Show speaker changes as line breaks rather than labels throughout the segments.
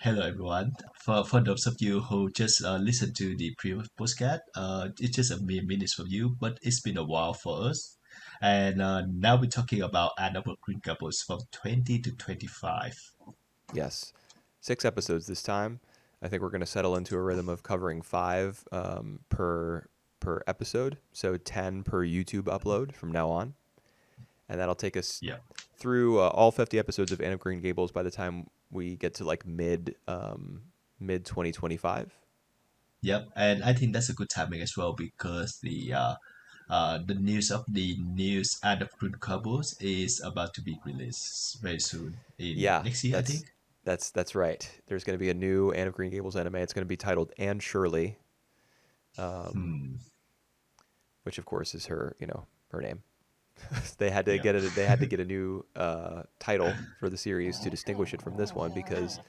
Hello everyone. For those of you who just listened to the previous podcast, it's just a mere minutes for you, but it's been a while for us. And now we're talking about Anne of Green Gables from 20 to 25.
Yes, 6 episodes this time. I think we're going to settle into a rhythm of covering five per episode, so 10 per YouTube upload from now on, and that'll take us
Yeah.
through all 50 episodes of Anne of Green Gables by the time we get to like mid 2025.
Yep. And I think that's a good timing as well because the news of the news Anne of Green Gables is about to be released very soon in
Yeah,
next year, I think.
that's right. There's going to be a new Anne of Green Gables anime. It's going to be titled Anne Shirley,
Hmm.
which of course is her name. They had to
Yeah.
get a new title for the series to distinguish it from this one because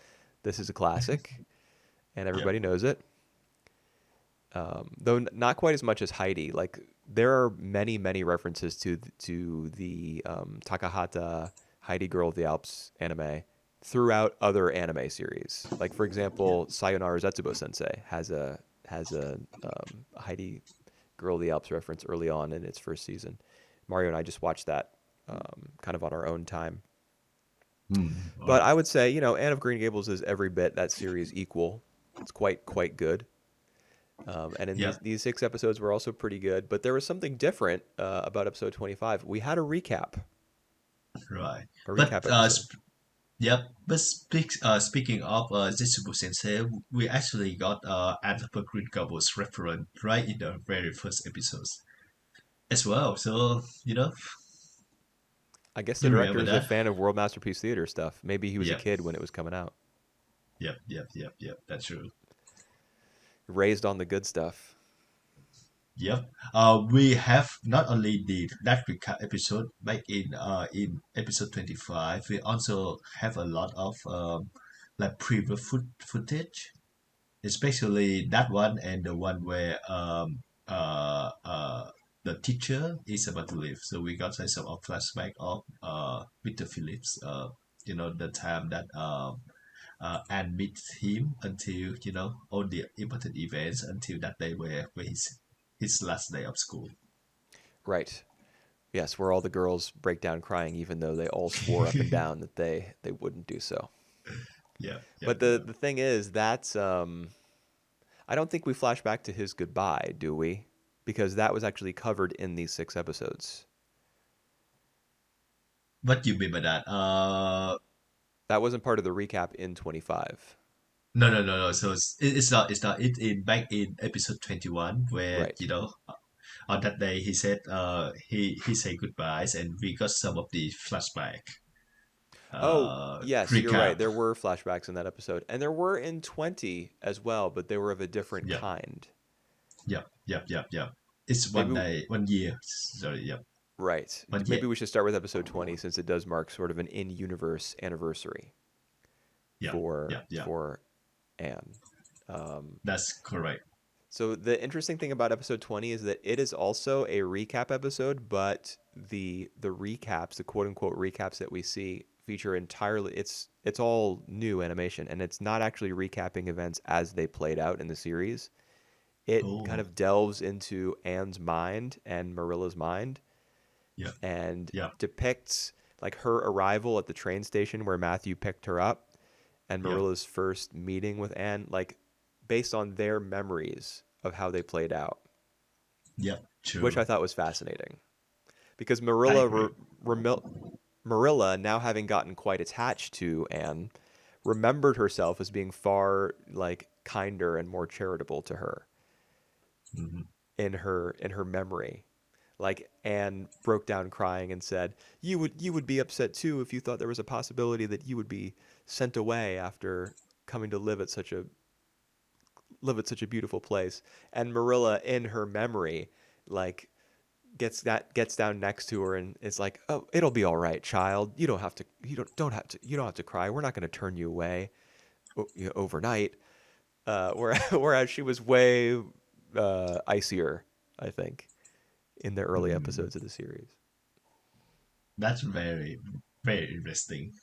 this is a classic and
Yeah.
everybody knows it. Though not quite as much as Heidi. Like there are many references to the Takahata Heidi Girl of the Alps anime throughout other anime series. Like for
Yeah.
example, Sayonara Zetsubo Sensei has a Heidi Girl of the Alps reference early on in its first season. Mario and I just watched that kind of on our own time.
All
But
right.
I would say, Anne of Green Gables is every bit that series equal. It's quite good. And in
Yeah.
these 6 episodes were also pretty good. But there was something different about episode 25. We had
Right.
a
But
recap episode.
yep. But speaking of Zetsubo Sensei, we actually got Annabelle Green Gables reference right in the very first episodes as well. So
I guess the
you
director
remember
is a
that?
fan of World Masterpiece Theater stuff. Maybe he was a
Yep.
kid when it was coming out,
Yep. That's true.
raised on the good stuff.
Yep. We have not only the that recap episode, like in episode 25, we also have a lot of like previous footage, especially that one and the one where the teacher is about to leave. So we got like some of flashback of Mr. Phillips, the time that Anne meets him until all the important events until that day where his last day of school.
Right. Yes, where all the girls break down crying, even though they all swore up and down that they wouldn't do so. But the thing is, that's I don't think we flash back to his goodbye, do we? Because that was actually covered in these 6 episodes.
What do you mean by that?
That wasn't part of the recap in 25.
No. So it's not. It's not. It in back in episode 21 where
Right.
on that day he said he said goodbyes and we got some of the flashback
Oh, yes, you're right.
recap.
There were flashbacks in that episode. And there were in 20 as well, but they were of a different
Yep.
kind.
Yep. It's one
Maybe
day, 1 year. Sorry. Yep.
right.
1 year.
Maybe we should start with episode 20 since it does mark sort of an in-universe anniversary
Yep.
for
Yep.
for Anne. Um,
That's correct.
So the interesting thing about episode 20 is that it is also a recap episode, but the recaps, the quote unquote recaps that we see feature entirely it's all new animation and it's not actually recapping events as they played out in the series. It kind
Oh.
of delves into Anne's mind and Marilla's mind
Yep.
and
Yep.
depicts like her arrival at the train station where Matthew picked her up and
Yep.
Marilla's first meeting with Anne, like based on their memories of how they played out,
Yep.
which I
True.
thought was fascinating because
I agree.
Marilla, now having gotten quite attached to Anne, remembered herself as being far like kinder and more charitable to her
Hmm.
in her memory. Like Anne broke down crying and said, "You would be upset too if you thought there was a possibility that you would be sent away after coming to live at such a beautiful place." And Marilla, in her memory, like gets down next to her and is like, "Oh, it'll be all right, child. You don't have to cry. We're not going to turn you away overnight." Whereas she was way icier, I think, in the early
Hmm.
episodes of the series.
That's very, very interesting.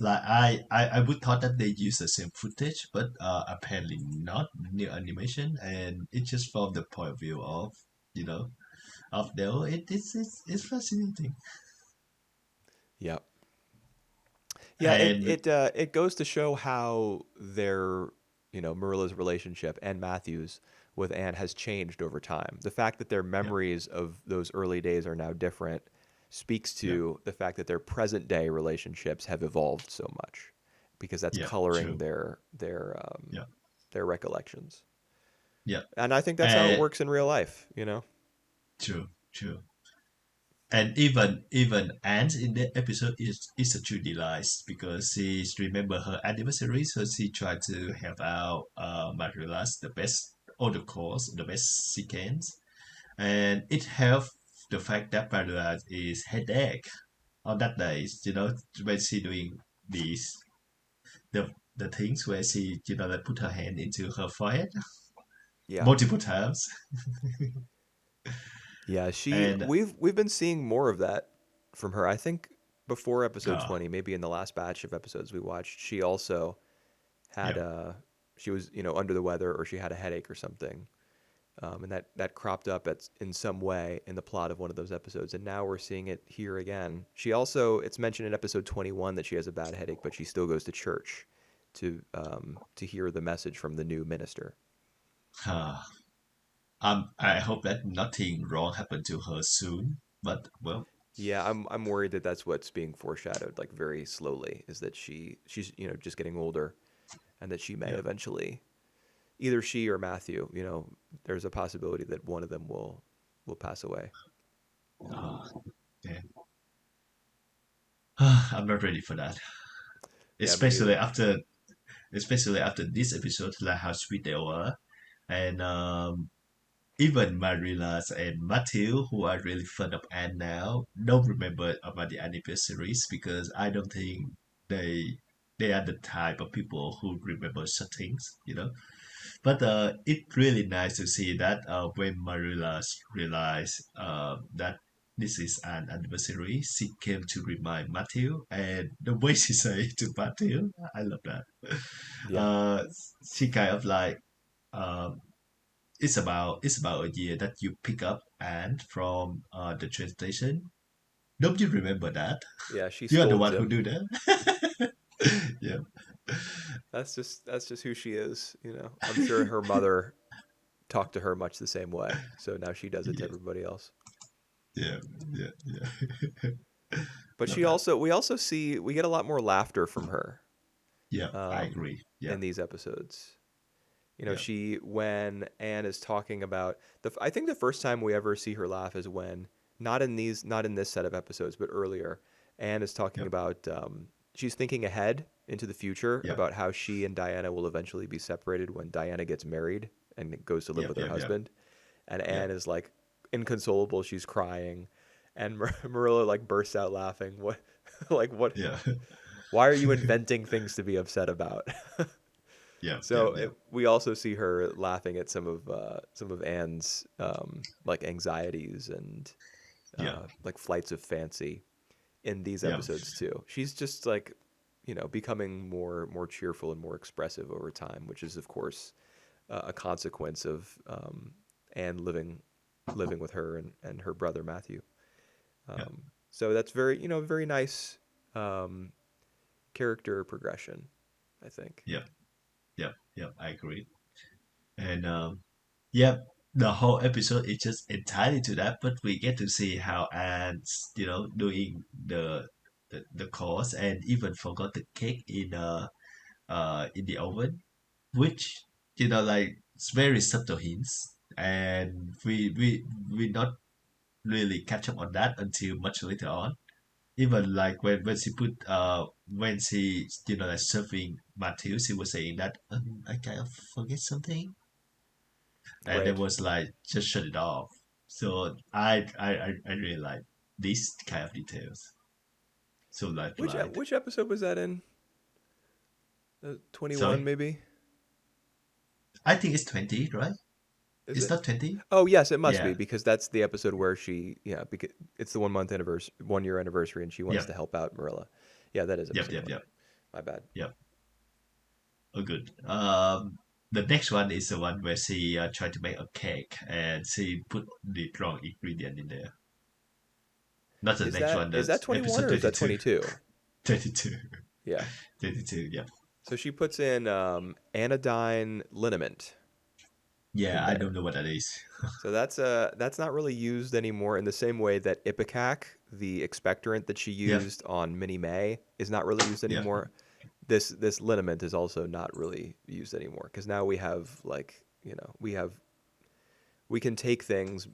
like I would thought that they use the same footage, but apparently not new animation, and it's just from the point of view of you know of Dell. It's fascinating,
Yeah. Yeah,
and
it goes to show how their, Marilla's relationship and Matthew's with Anne has changed over time. The fact that their
yeah,
memories of those early days are now different speaks
yeah,
to the fact that their present day relationships have evolved so much, because that's
yeah,
coloring
true,
their
yeah,
their recollections.
yeah,
And I think that's how it
and
works in real life.
true, true. And even Anne in the episode is a true delight because she remember her anniversary, so she tried to help out Marilas the best all the course, the best she can, and it helped the fact that Marilas is headache on that day. When she doing these the things where she like put her hand into her forehead
Yeah.
multiple times,
Yeah, she
and
we've been seeing more of that from her. I think before episode
uh,
20, maybe in the last batch of episodes we watched, she also had
yeah,
she was, under the weather, or she had a headache or something. And that cropped up in some way in the plot of one of those episodes, and now we're seeing it here again. She also, it's mentioned in episode 21 that she has a bad headache, but she still goes to church to hear the message from the new minister.
uh, I hope that nothing wrong happened to her soon. But well,
Yeah, I'm worried that that's what's being foreshadowed, like very slowly, is that she's just getting older, and that she may
yeah.
eventually, either she or Matthew, there's a possibility that one of them will pass away.
Uh, yeah. I'm not ready for that.
Yeah, me
Especially
neither.
after, especially after this episode, like how sweet they were, and even Marilas and Matthew, who are really fond of Anne now, don't remember about the anniversaries because I don't think they they are the type of people who remember such things. But it's really nice to see that when Marilas realized that this is an anniversary, she came to remind Matthew, and the way she say to Matthew, I love that.
Yeah.
Uh, she kind of like um, it's about a year that you pick up and from the train station. Don't you remember that?
Yeah, she
You are the
scolds
one who
him.
do that. Yeah,
That's just who she is. I'm sure her mother talked to her much the same way. So now she does it to
yeah,
everybody else.
yeah, yeah, yeah.
But
Love that.
we get a lot more laughter from her
Yeah, I
um,
agree. Yeah,
in these episodes.
yeah,
She, when Anne is talking about I think the first time we ever see her laugh is when, not in this set of episodes, but earlier, Anne is talking
yep,
about, she's thinking ahead into the future
yeah,
about how she and Diana will eventually be separated when Diana gets married and goes to live
yeah,
with her
yeah, yeah,
husband. And
yeah,
Anne is like inconsolable. She's crying. And Marilla like bursts out laughing. What, like, what,
yeah,
why are you inventing things to be upset about?
yeah, yeah,
So
yeah,
we also see her laughing at some of Anne's like anxieties and
yeah,
like flights of fancy in these
yeah,
episodes too. She's just like, becoming more cheerful and more expressive over time, which is of course a consequence of Anne living with her and her brother Matthew.
yeah,
So that's very nice um, character progression, I think.
yeah, yeah, yeah. I agree. And yeah, the whole episode is just entirely to that, but we get to see how Anne's, doing the course and even forgot the cake in the oven, which like it's very subtle hints, and we not really catch up on that until much later on. Even like when she put when she like serving Matthew, she was saying that I kind of forget something, and there
Right.
was like just shut it off. So I really like these kind of details. So light.
Which episode was that in? 21
Sorry,
maybe?
I think it's 20, right?
Is
It's
it?
not 20.
Oh, yes, it must be
Yeah,
because that's the episode where yeah, because it's the 1 year anniversary and she wants
yep,
to help out Marilla. Yeah, that is
yep,
episode
yep,
20.
yep.
My bad.
Yep. Oh, good. The next one is the one where she tried to make a cake and she put the wrong ingredient in there. Not the next one.
Is that
That's
21
episode
or is that
22.
22?
22.
Yeah.
22. Yeah.
So she puts in anodyne liniment
Yeah.
in
I
there.
don't know what that is.
So that's not really used anymore in the same way that ipecac, the expectorant that she
Yep.
used on Minnie May, is not really used
Yep.
anymore. This liniment is also not really used anymore because now we have like, we can take things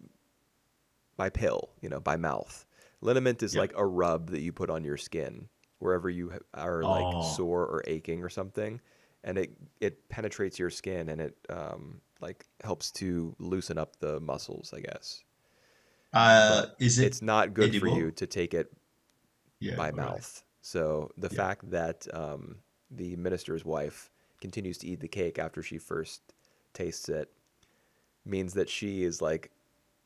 by pill, by mouth. Liniment is
Yep.
like a rub that you put on your skin wherever are like
Oh.
sore or aching or something, and it penetrates your skin and it like helps to loosen up the muscles, I guess. But
Is it
it's not good for you
edible?
to take it
Yeah.
by
All right.
mouth. So the
Yeah.
fact that the minister's wife continues to eat the cake after she first tastes it means that she is like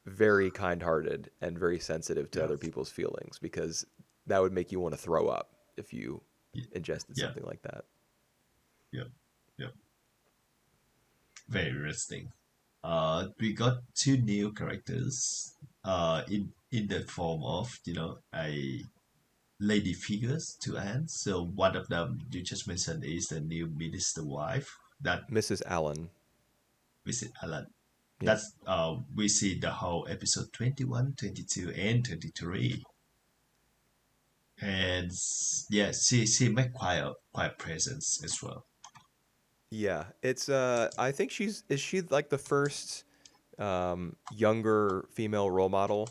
very kind-hearted and very sensitive to
Yeah.
other people's feelings because that would make you want to throw up if you
Yeah.
ingested
Yeah.
something like that.
Yeah. Yeah. Very interesting. We got two new characters. In the form of a lady figures to Anne. So one of them you just mentioned is the new minister wife that
Mrs. Allen.
visit Alan.
Yeah.
That's we see the whole episode 21, 22, and 23. And yeah, she make quite presence as well.
Yeah. It's I think is she like the first younger female role model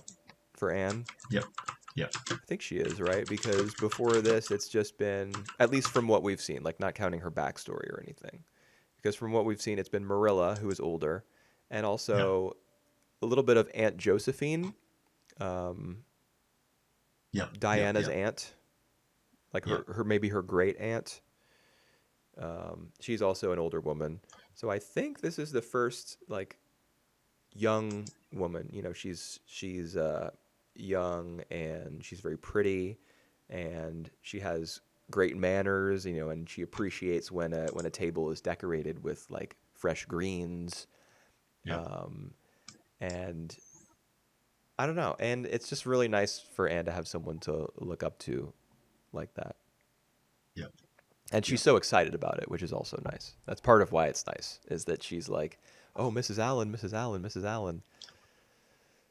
for Anne?
Yep, yep,
I think she is, right? Because before this, it's just been, at least from what we've seen, like not counting her backstory or anything. Because from what we've seen, it's been Marilla, who is older, and
yep,
also a little bit of Aunt Josephine, um,
yep, yep,
Diana's
yep,
aunt, like
yep,
her maybe her great aunt. She's also an older woman. So I think this is the first like young woman. She's young and she's very pretty, and she has great manners. And she appreciates when a table is decorated with like fresh greens.
yep,
Um, and I don't know, and it's just really nice for Anne to have someone to look up to like that.
yep,
And she's
yep,
so excited about it, which is also nice. That's part of why it's nice, is that she's like, "Oh, Mrs. Allen, Mrs. Allen, Mrs. Allen."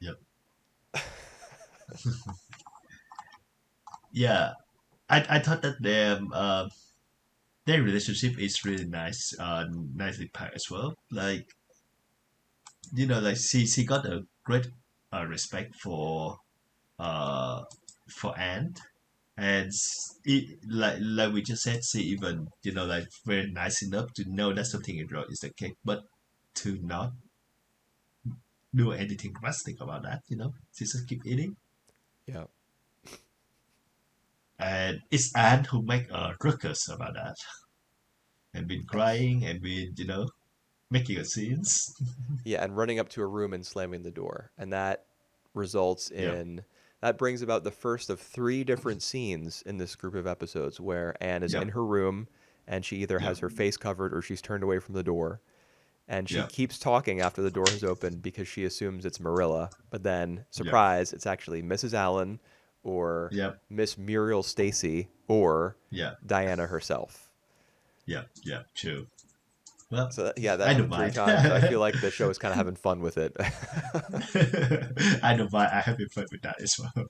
yep. Yeah, I thought that their relationship is really nice, nicely packed as well. Like like she got a great respect uh for Anne, and like we just said, she even like very nice enough to know that something is wrong is the cake, but to not do anything drastic about that. She just keep eating,
Yeah.
and it's Anne who make a ruckus about that and been
Yes.
crying and been making a scenes.
Yeah, and running up to a room and slamming the door. And results
Yep,
in that brings about the first of three different scenes in this group of episodes where Anne is in
yep,
her room and she either
yep,
has her face covered or she's turned away from the door. And she
yep,
keeps talking after the door has opened because she assumes it's Marilla. But then,
yep,
surprise, it's actually Mrs. Allen or
yep,
Miss Muriel Stacy or
yep,
Diana herself.
yep, yep. True. Well,
So yeah, that
I don't
happened three
mind.
times. I feel like the show is kind of having fun with it.
I don't mind. I have been fun with that as well.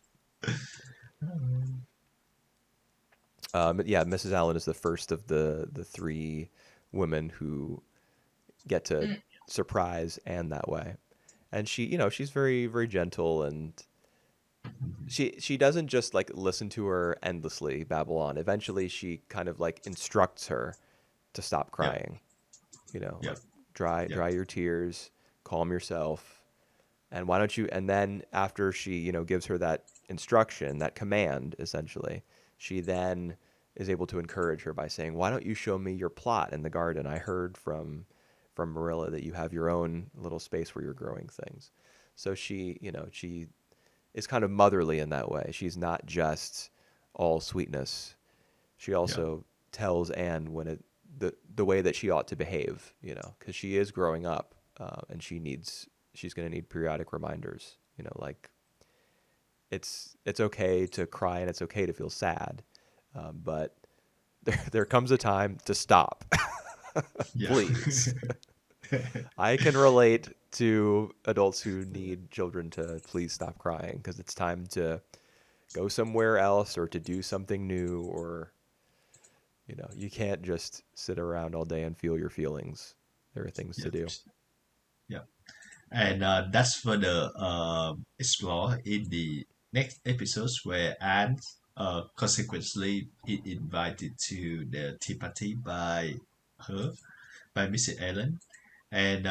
Yeah, Mrs. Allen is the first of the three women who get to surprise Anne that way, and she's very very gentle, and she doesn't just like listen to her endlessly babble on. Eventually, she kind of like instructs her to stop
Yep,
crying.
yep,
Like dry
yep,
your tears, calm yourself, and why don't you? And then after she gives her that instruction, that command, essentially, she then is able to encourage her by saying, "Why don't you show me your plot in the garden? I heard from Marilla that you have your own little space where you're growing things." So she is kind of motherly in that way. She's not just all sweetness. She
yep,
also tells Anne when the way that she ought to behave, because she is growing up, and she's going to need periodic reminders, like it's okay to cry and it's okay to feel sad, but there comes a time to stop.
Yeah.
Please. I can relate to adults who need children to please stop crying because it's time to go somewhere else or to do something new, or you can't just sit around all day and feel your feelings. There are things
Yeah.
to do.
Yeah. And that's further explore in the next episodes where Anne consequently is invited to the tea party her by Mrs. Allen, and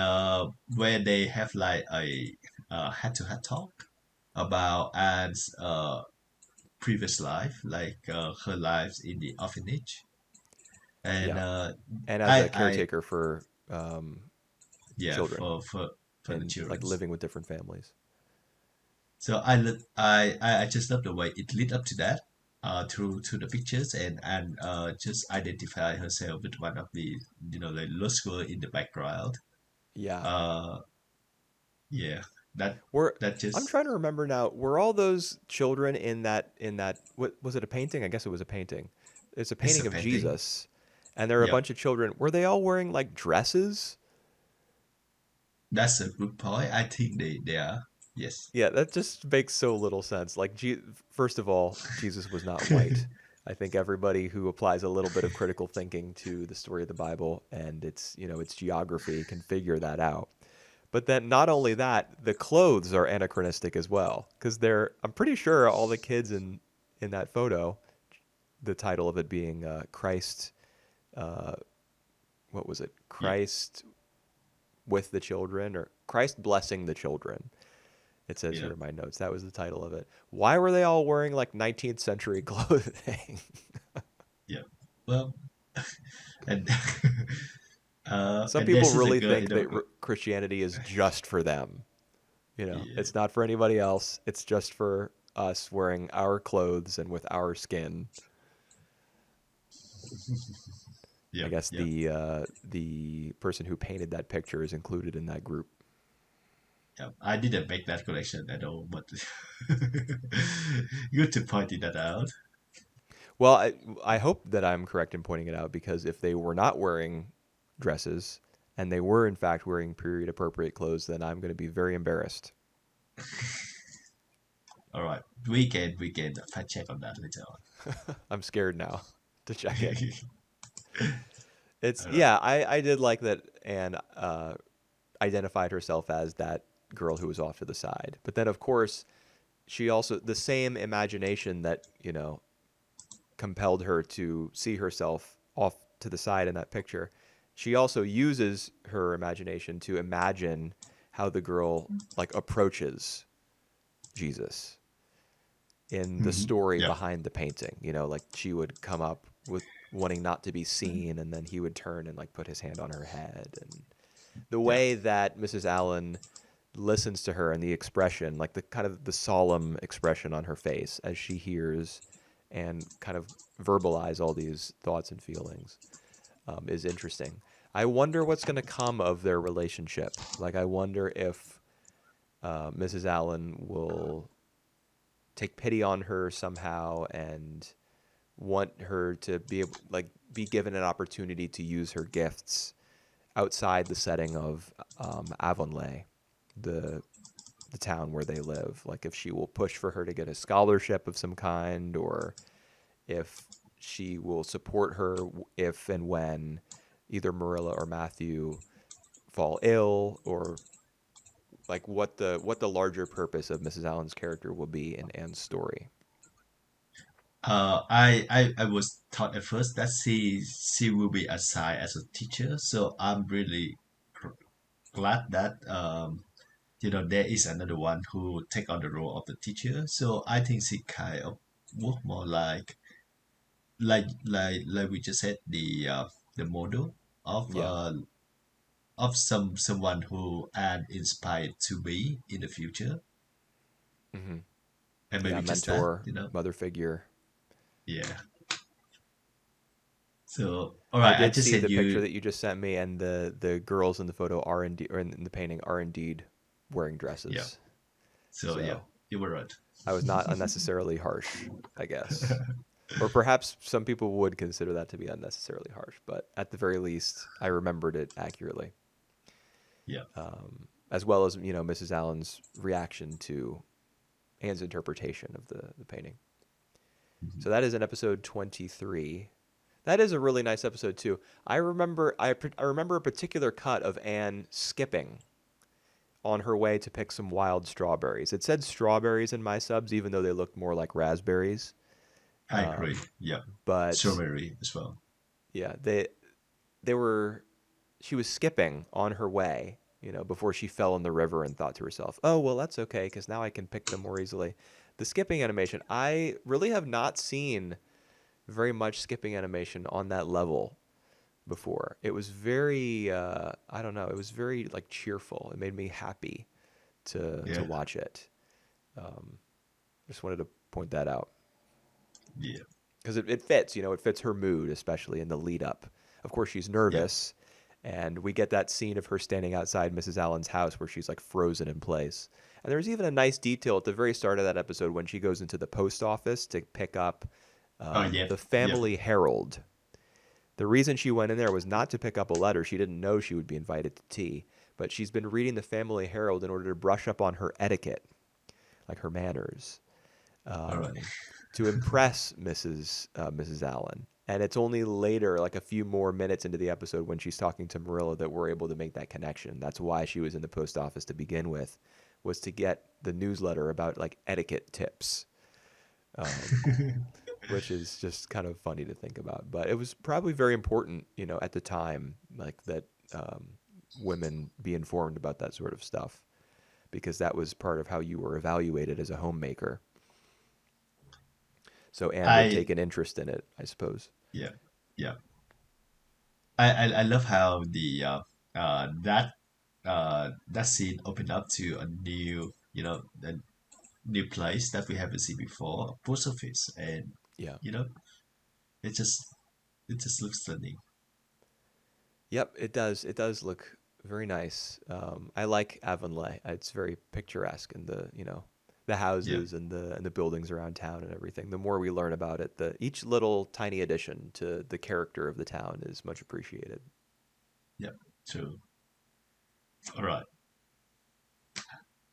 where they have like a head-to-head talk about Anne's previous life, like her lives in the orphanage, and
Yeah, and as a
I
caretaker for
yeah
children
for the
and
children.
like living with different families.
So I just love the way it lead up to that, through to the pictures, and just identify herself with one of the the lost girl in the background.
Yeah,
Uh, yeah, that
were
that
I'm
just
trying to remember now. Were all those children in that what was it, a painting? I guess it was a painting. It's a
it's a
painting of
painting.
Jesus, and there are a
Yeah,
bunch of children. Were they all wearing like dresses?
that's a good point. I think they are. Yes.
Yeah, that just makes so little sense. Like, first of all, Jesus was not white. I think everybody who applies a little bit of critical thinking to the story of the Bible and its geography can figure that out. But then not only that, the clothes are anachronistic as well because I'm pretty sure all the kids in that photo, the title of it being Christ, uh, what was it?
Yeah.
Christ with the children, or Christ blessing the children. It says
Yeah.
here in my notes. That was the title of it. Why were they all wearing like 19th century clothing?
Yeah. Well, and
Some
and
people
this is a
really
girl
think that Christianity is just for them.
yeah.
It's not for anybody else. It's just for us wearing our clothes and with our skin. I
Yeah.
guess
Yeah.
the person who painted that picture is included in that group.
Yeah, I didn't make that connection at all, but good to point that out.
Well, I hope that I'm correct in pointing it out because if they were not wearing dresses and they were in fact wearing period appropriate clothes, then I'm going to be very embarrassed.
All right, we can fact check on that later
I'm scared now to check it.
on.
It's
All right.
yeah, I did like that Anne identified herself as that girl who was off to the side. But then of course she also the same imagination that, compelled her to see herself off to the side in that picture. She also uses her imagination to imagine how the girl like approaches Jesus in the story
Yeah,
behind the painting. Like she would come up with wanting not to be seen, and then he would turn and like put his hand on her head, and the
yeah.
way that Mrs. Allen listens to her and the expression, like the kind of the solemn expression on her face as she hears and kind of verbalize all these thoughts and feelings, is interesting. I wonder what's going to come of their relationship. Like, I wonder if Mrs. Allen will take pity on her somehow and want her to be given an opportunity to use her gifts outside the setting of Avonlea, the the town where they live. Like if she will push for her to get a scholarship of some kind, or if she will support her if and when either Marilla or Matthew fall ill, or like what the larger purpose of Mrs. Allen's character will be in Anne's story.
I was taught at first that she will be assigned as a teacher, so I'm really glad that there is another one who take on the role of the teacher. So I think she kind of work more like we just said, the model of
Yeah.
uh of someone who Anne inspired to be in the future,
Hmm.
and
Yeah,
maybe just that,
mentor, mother figure.
yeah. So, all
I
right, I
did
just
see
said
the picture
you.
that you just sent me, and the girls in the photo are indeed, or in the painting are indeed wearing
Yeah.
dresses.
So, yeah,
So
you were right.
I was not unnecessarily harsh, I guess. Or perhaps some people would consider that to be unnecessarily harsh, but at the very least, I remembered it accurately,
Yeah.
as well as Mrs. Allen's reaction to Anne's interpretation of the painting.
Mhm.
So that is in episode 23. That is a really nice episode too. I remember a particular cut of Anne skipping on her way to pick some wild strawberries. It said strawberries in my subs, even though they looked more like raspberries.
I agree.
Um,
Yeah.
but
Strawberry as well.
yeah, they were. She was skipping on her way, before she fell in the river and thought to herself, "Oh well, that's okay, because now I can pick them more easily." The skipping animation, I really have not seen very much skipping animation on that level before. It was very, I don't know, it was very like cheerful. It made me happy to
Yeah.
watch it. Um, just wanted to point that out
Yeah.
because it fits, it fits her mood, especially in the lead up. Of course, she's
Yeah.
nervous, and we get that scene of her standing outside Mrs. Allen's house where she's like frozen in place. And there's even a nice detail at the very start of that episode when she goes into the post office to pick up
Oh, yeah.
the
Yeah.
Family Herald. The reason she went in there was not to pick up a letter. She didn't know she would be invited to tea, but she's been reading the Family Herald in order to brush up on her etiquette, like her manners,
All right.
um, to impress Mrs. Allen. And it's only later, like a few more minutes into the episode, when she's talking to Marilla, that we're able to make that connection. That's why she was in the post office to begin with, was to get the newsletter about like etiquette tips. Um, which is just kind of funny to think about. But it was probably very important, at the time, like that women be informed about that sort of stuff because that was part of how you were evaluated as a homemaker. So Anne would
I
take an interest in it, I suppose.
Yeah. Yeah. I love how the that scene opened up to a new, a new place that we haven't seen before, a post office, and
Yeah.
you know, it just it just looks stunning.
Yep, it does. It does look very nice. I like Avonlea. It's very picturesque, and the
Yeah.
houses and the buildings around town and everything. The more we learn about it, the each little tiny addition to the character of the town is much appreciated.
Yeah. True. All right.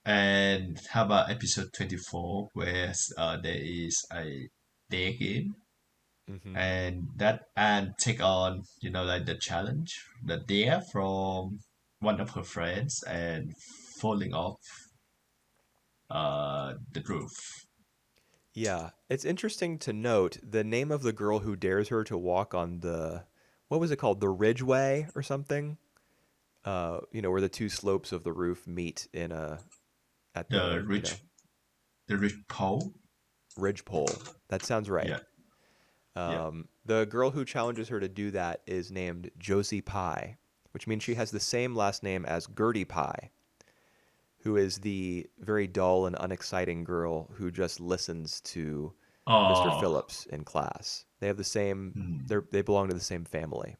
And how about episode 24, where there is a day game,
Hmm.
and that and take on, like the challenge, the dare from one of her friends, and falling off the roof.
Yeah, it's interesting to note the name of the girl who dares her to walk on what was it called, the Ridgeway or something? Where the two slopes of the roof meet at
The
the
rich, the rich pole.
ridge pole. That sounds right.
Yeah. Yeah.
The girl who challenges her to do that is named Josie Pye, which means she has the same last name as Gertie Pye, who is the very dull and unexciting girl who just listens to Mr.
Oh.
Phillips in class. They have the same.
Hmm.
They belong to the same family.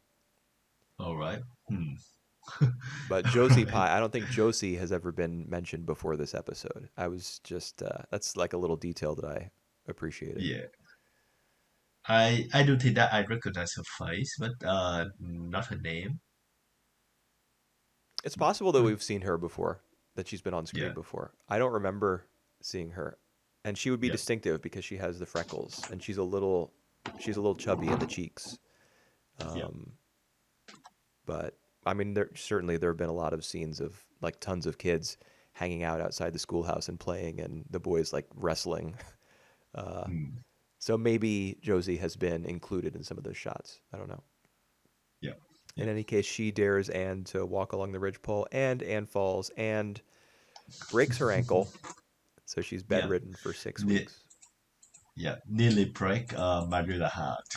All right. Hmm.
But Josie Pye, I don't think Josie has ever been mentioned before this episode. I was just that's like a little detail that I appreciated.
Yeah. I do think that I recognize her face, but not her name.
It's possible that we've seen her before, that she's been on screen
Yeah.
before. I don't remember seeing her, and she would be
Yeah.
distinctive because she has the freckles, and she's a little chubby in the cheeks.
Yeah.
Um, but I mean, there have been a lot of scenes of like tons of kids hanging out outside the schoolhouse and playing, and the boys like wrestling. Uh,
Hmm.
so maybe Josie has been included in some of those shots. I don't know.
Yeah.
In
Yeah.
any case, she dares Anne to walk along the ridgepole, and Anne falls and breaks her ankle, so she's
Yeah.
bedridden for six
Ne-
weeks.
yeah. Nearly break Marilla heart.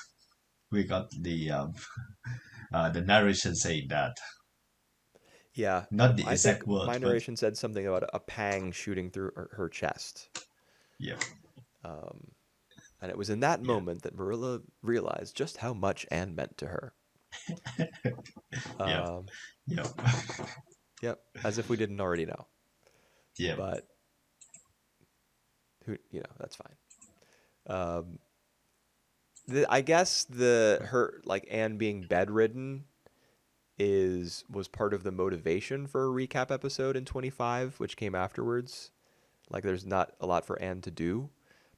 We got the narration saying that,
Yeah,
not the
I think
exact word,
my
but
narration said something about a pang shooting through her chest.
yeah.
Um, And it was in that
yeah,
moment that Marilla realized just how much Anne meant to her.
yeah,
Um,
yeah,
yep, as if we didn't already know.
yeah.
But who, that's fine. Um, I guess the her like Anne being bedridden was part of the motivation for a recap episode in 25, which came afterwards. Like, there's not a lot for Anne to do.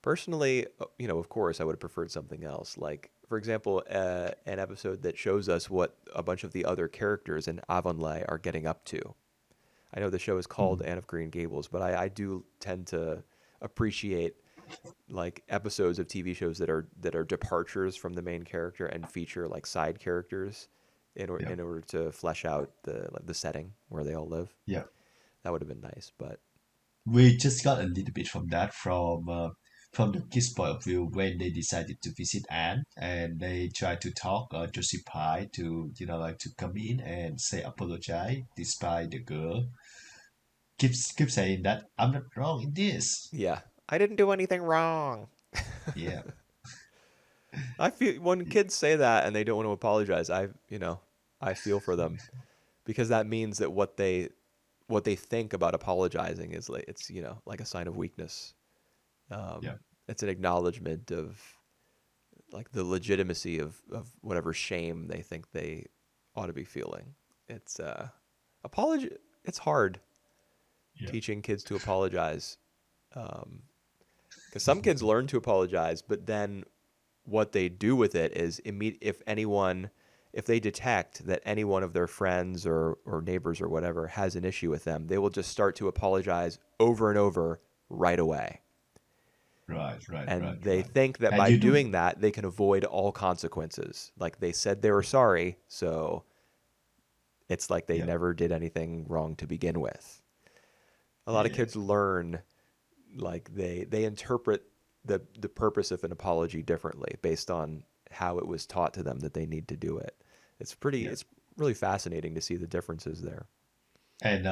Personally, of course, I would have preferred something else. Like, for example, an episode that shows us what a bunch of the other characters in Avonlea are getting up to. I know the show is called
Mm,
Anne of Green Gables, but I do tend to appreciate like episodes of TV shows that are departures from the main character and feature like side characters
yeah,
in order to flesh out the setting where they all live.
yeah.
That would have been nice, but
We just got a little bit from that from the kids' point of view when they decided to visit Anne and they tried to talk Josie Pye to like to come in and say apologize despite the girl keep saying that I'm not wrong in this.
yeah, I didn't do anything wrong.
Yeah,
I feel when kids say that and they don't want to apologize, I feel for them because that means that what they think about apologizing is like it's like a sign of weakness.
yeah,
It's an acknowledgement of like the legitimacy of whatever shame they think they ought to be feeling. It's apology. It's hard
yeah,
teaching kids to apologize because some kids learn to apologize, but then what they do with it is if they detect that any one of their friends or neighbors or whatever has an issue with them, they will just start to apologize over and over right away.
right, right, right,
And they
right.
think that
And
by
you do,
doing that, they can avoid all consequences. Like they said they were sorry, so it's like they
yeah,
never did anything wrong to begin with. A lot of
yeah,
kids learn like they interpret the purpose of an apology differently based on how it was taught to them that they need to do it.
yeah.
It's really fascinating to see the differences there.
And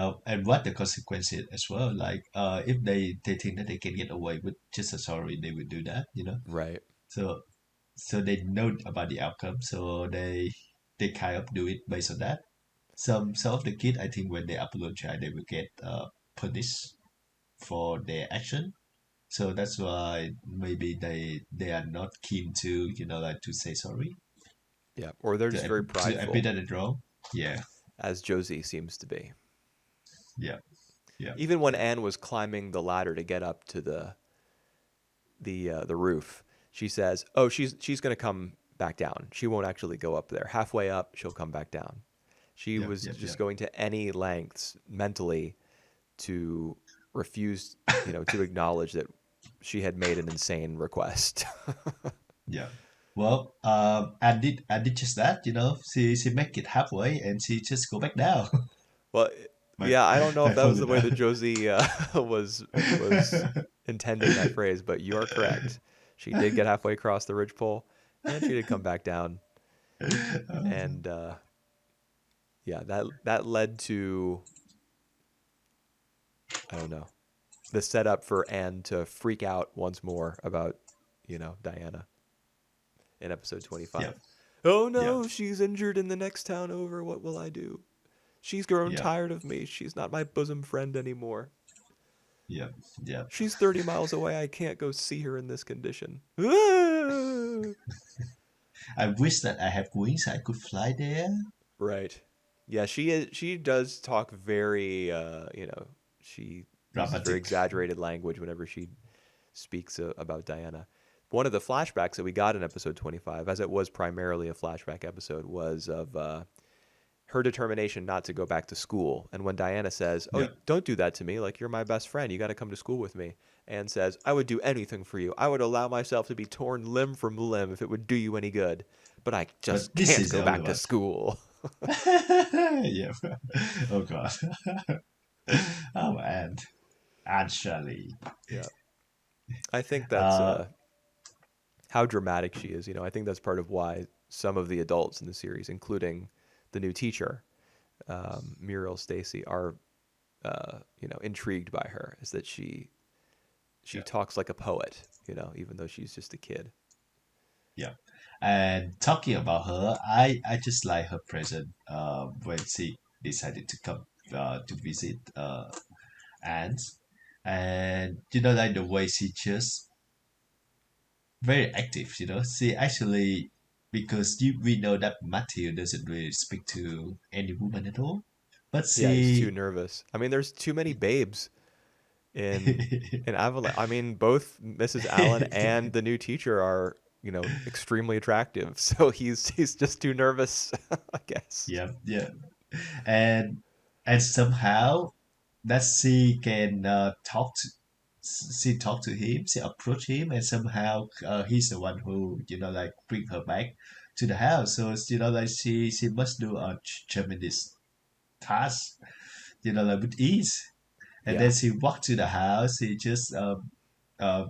what the consequences as well. Like if they think that they can get away with just a sorry, they will do that.
Right.
So they know about the outcome, so they kind of do it based on that. Some of the kids, I think, when they apologize, they will get punished for their action. So that's why maybe they are not keen to like to say sorry
Yeah. Or they're just very
to admit
prideful,
that it's wrong. Yeah,
as Josie seems to be.
yeah, yeah,
Even when
yeah,
Anne was climbing the ladder to get up to the roof, she says, "Oh, she's going to come back down. She won't actually go up there. Halfway up, she'll come back down." She
yeah,
was
yeah, yeah.
just going to any lengths mentally to refuse, to acknowledge that she had made an insane request.
Yeah. Well, I did just that. She make it halfway and she just go back down.
Well,
my
yeah, I don't know
I
if that was
found
the
it
way
out.
that Josie was intending that phrase, but you are correct. She did get halfway across the ridgepole, and she did come back down, and yeah, that led to I don't know the setup for Anne to freak out once more about Diana in episode
Yeah,
25. Oh
yeah,
no, she's injured in the next town over. What will I do? She's grown
yeah,
tired of me. She's not my bosom friend anymore.
yeah, yeah.
She's 30 miles away. I can't go see her in this condition. Ah!
I wish that I have wings. I could fly there.
Right. Yeah, she does talk very she uses very
Dramatic.
exaggerated language whenever she speaks about Diana. One of the flashbacks that we got in episode 25, as it was primarily a flashback episode, was of her determination not to go back to school. And when Diana says, "Oh,
Yeah.
don't do that to me. Like you're my best friend. You got to come to school with me." Anne says, "I would do anything for you. I would allow myself to be torn limb from limb if it would do you any good. But I
But
just
this
can't
is
go
the only
back to
one.
school."
Yeah. Oh God. Oh, and Shirley.
Yeah. I think that's
Uh,
how dramatic she is. I think that's part of why some of the adults in the series, including the new teacher, Muriel Stacy, are intrigued by her. Is that she
yeah,
talks like a poet, even though she's just a kid.
yeah. And talking about her, I just like her present when she decided to come to visit Anne, and like the way she just very active. She actually, because we know that Matthew doesn't really speak to any woman at all, but
Yeah, he's too
she
nervous. I mean, there's too many babes in Avalon. I mean, both Mrs. Allen and the new teacher are, extremely attractive. So he's just too nervous, I guess.
yeah, yeah, and somehow that she can talk to him, she approach him, and somehow he's the one who like bring her back to the house. So like she must do a tremendous task, like with ease. And
Yeah.
then she walked to the house. She just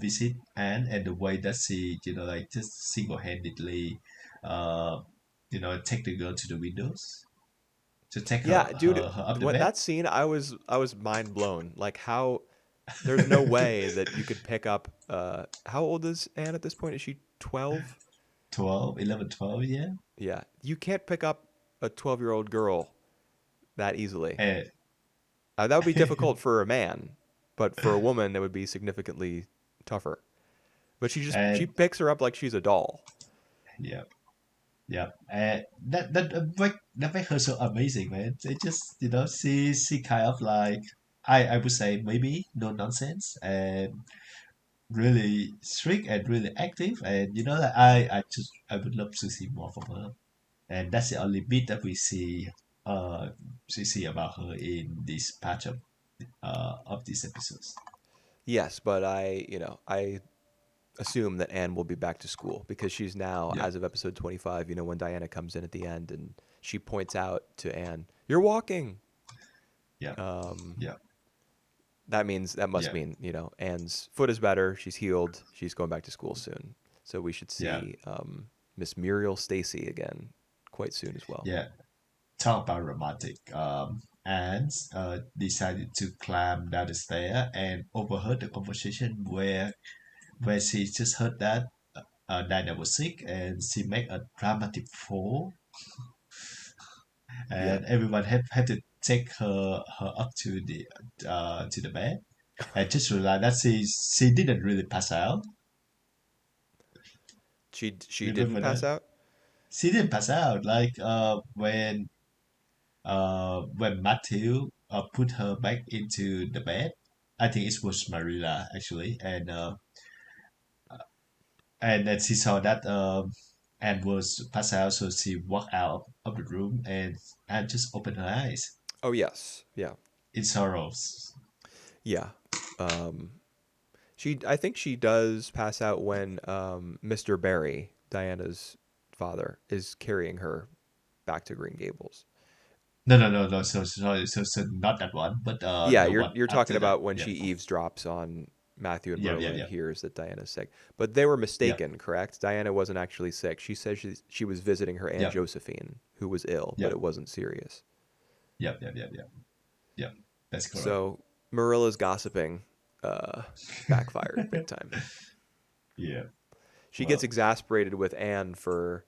visit Anne, and the way that she like just single-handedly uh take the girl to the windows to take
Yeah, dude,
her up the
what
bed.
that scene, I was mind blown. Like how there's no way that you could pick up how old is Anne at this point? Is she 12?
12, 11, 12, yeah.
Yeah. You can't pick up a 12-year-old girl that easily.
And
That would be difficult for a man, but for a woman, it would be significantly tougher. But she
and
picks her up like she's a doll.
yeah, yeah, and that make her so amazing, man. It just she kind of like, I would say maybe no nonsense, and really strict and really active, and like I would love to see more from her. And that's the only bit that uh we see about her in this part of these episodes.
Yes, but I assume that Anne will be back to school because she's now,
Yeah,
as of episode 25, when Diana comes in at the end and she points out to Anne, "You're walking."
yeah,
Um,
yeah,
that must
yeah,
mean, Anne's foot is better. She's healed. She's going back to school soon. So we should
yeah,
see Miss Muriel Stacy again quite soon as well.
yeah. Talk about romantic. And decided to climb down the stair and overheard the conversation where she just heard that Dinah was sick, and she made a dramatic fall,
Yep.
and everyone had to take her up to the bed, and just realized that she didn't really pass out.
She didn't
Remember
pass
that?
out?
She didn't pass out. Like when Matthew put her back into the bed. I think it was Marilla actually, and then she saw that Anne was passed out, so she walked out of the room, and just opened her eyes
Oh, yes. Yeah.
in sorrows.
Yeah. Um, I think she does pass out when Mr. Barry, Diana's father, is carrying her back to Green Gables.
No, no, no, no. So not that one, but
Yeah,
the
you're
one
you're talking
after that.
about when
Yeah,
she eavesdrops on Matthew and
yeah, yeah,
Marilla and
yeah,
hears that Diana's sick. But they were
yeah,
mistaken, correct? Diana wasn't actually sick. She says she was visiting her Aunt
yeah,
Josephine, who was ill, but
yeah,
it wasn't serious.
yeah, yeah, yeah, yeah, yeah. That's correct.
So Marilla's gossiping uh, backfired big time.
Yeah.
She gets
Well,
exasperated with Anne for,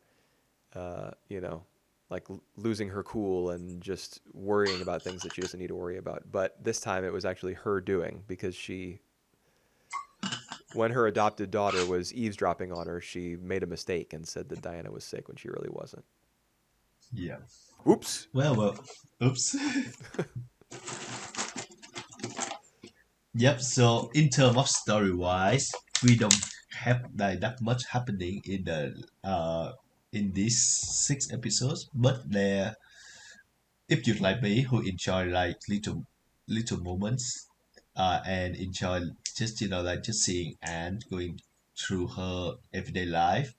like losing her cool and just worrying about things that she doesn't need to worry about. But this time it was actually her doing because when her adopted daughter was eavesdropping on her, she made a mistake and said that Diana was sick when she really wasn't.
yeah.
Oops.
Well. Oops. Yep. So in terms of story wise, we don't have like that much happening in these 6 episodes, but there, if you like me, who enjoy like little moments, and enjoy just like just seeing Anne going through her everyday life,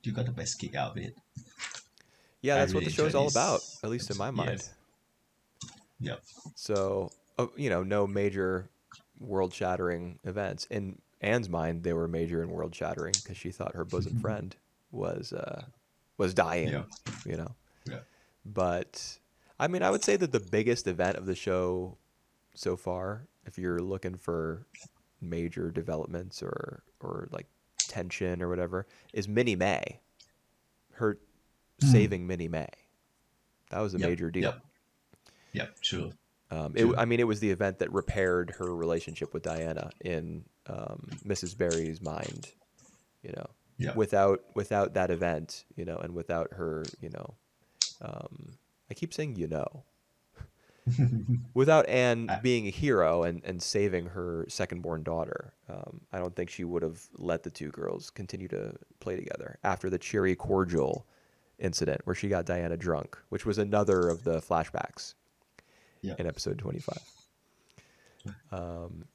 you got the best kick out of it.
Yeah,
I
that's what
really
the
enjoy
show's all about,
this
at least in
episode.
my mind.
Yes. Yep.
So, no major world-shattering events. In Anne's mind, they were major and world-shattering because she thought her bosom friend was was dying,
Yeah.
you know.
Yeah.
But I mean, I would say that the biggest event of the show so far, if you're looking for major developments or like tension or whatever is Minnie May. Her
Mm.
saving Minnie May. That was a
Yep,
major
yep,
deal.
yep. True,
I
true.
mean, it was the event that repaired her relationship with Diana in Mrs. Barry's mind. You know,
Yep.
without that event, and without her, I keep saying without Anne
Uh,
being a hero and saving her second born daughter, I don't think she would have let the two girls continue to play together after the Cherry Cordial incident where she got Diana drunk, which was another of the flashbacks
yep.
in episode 25. Um,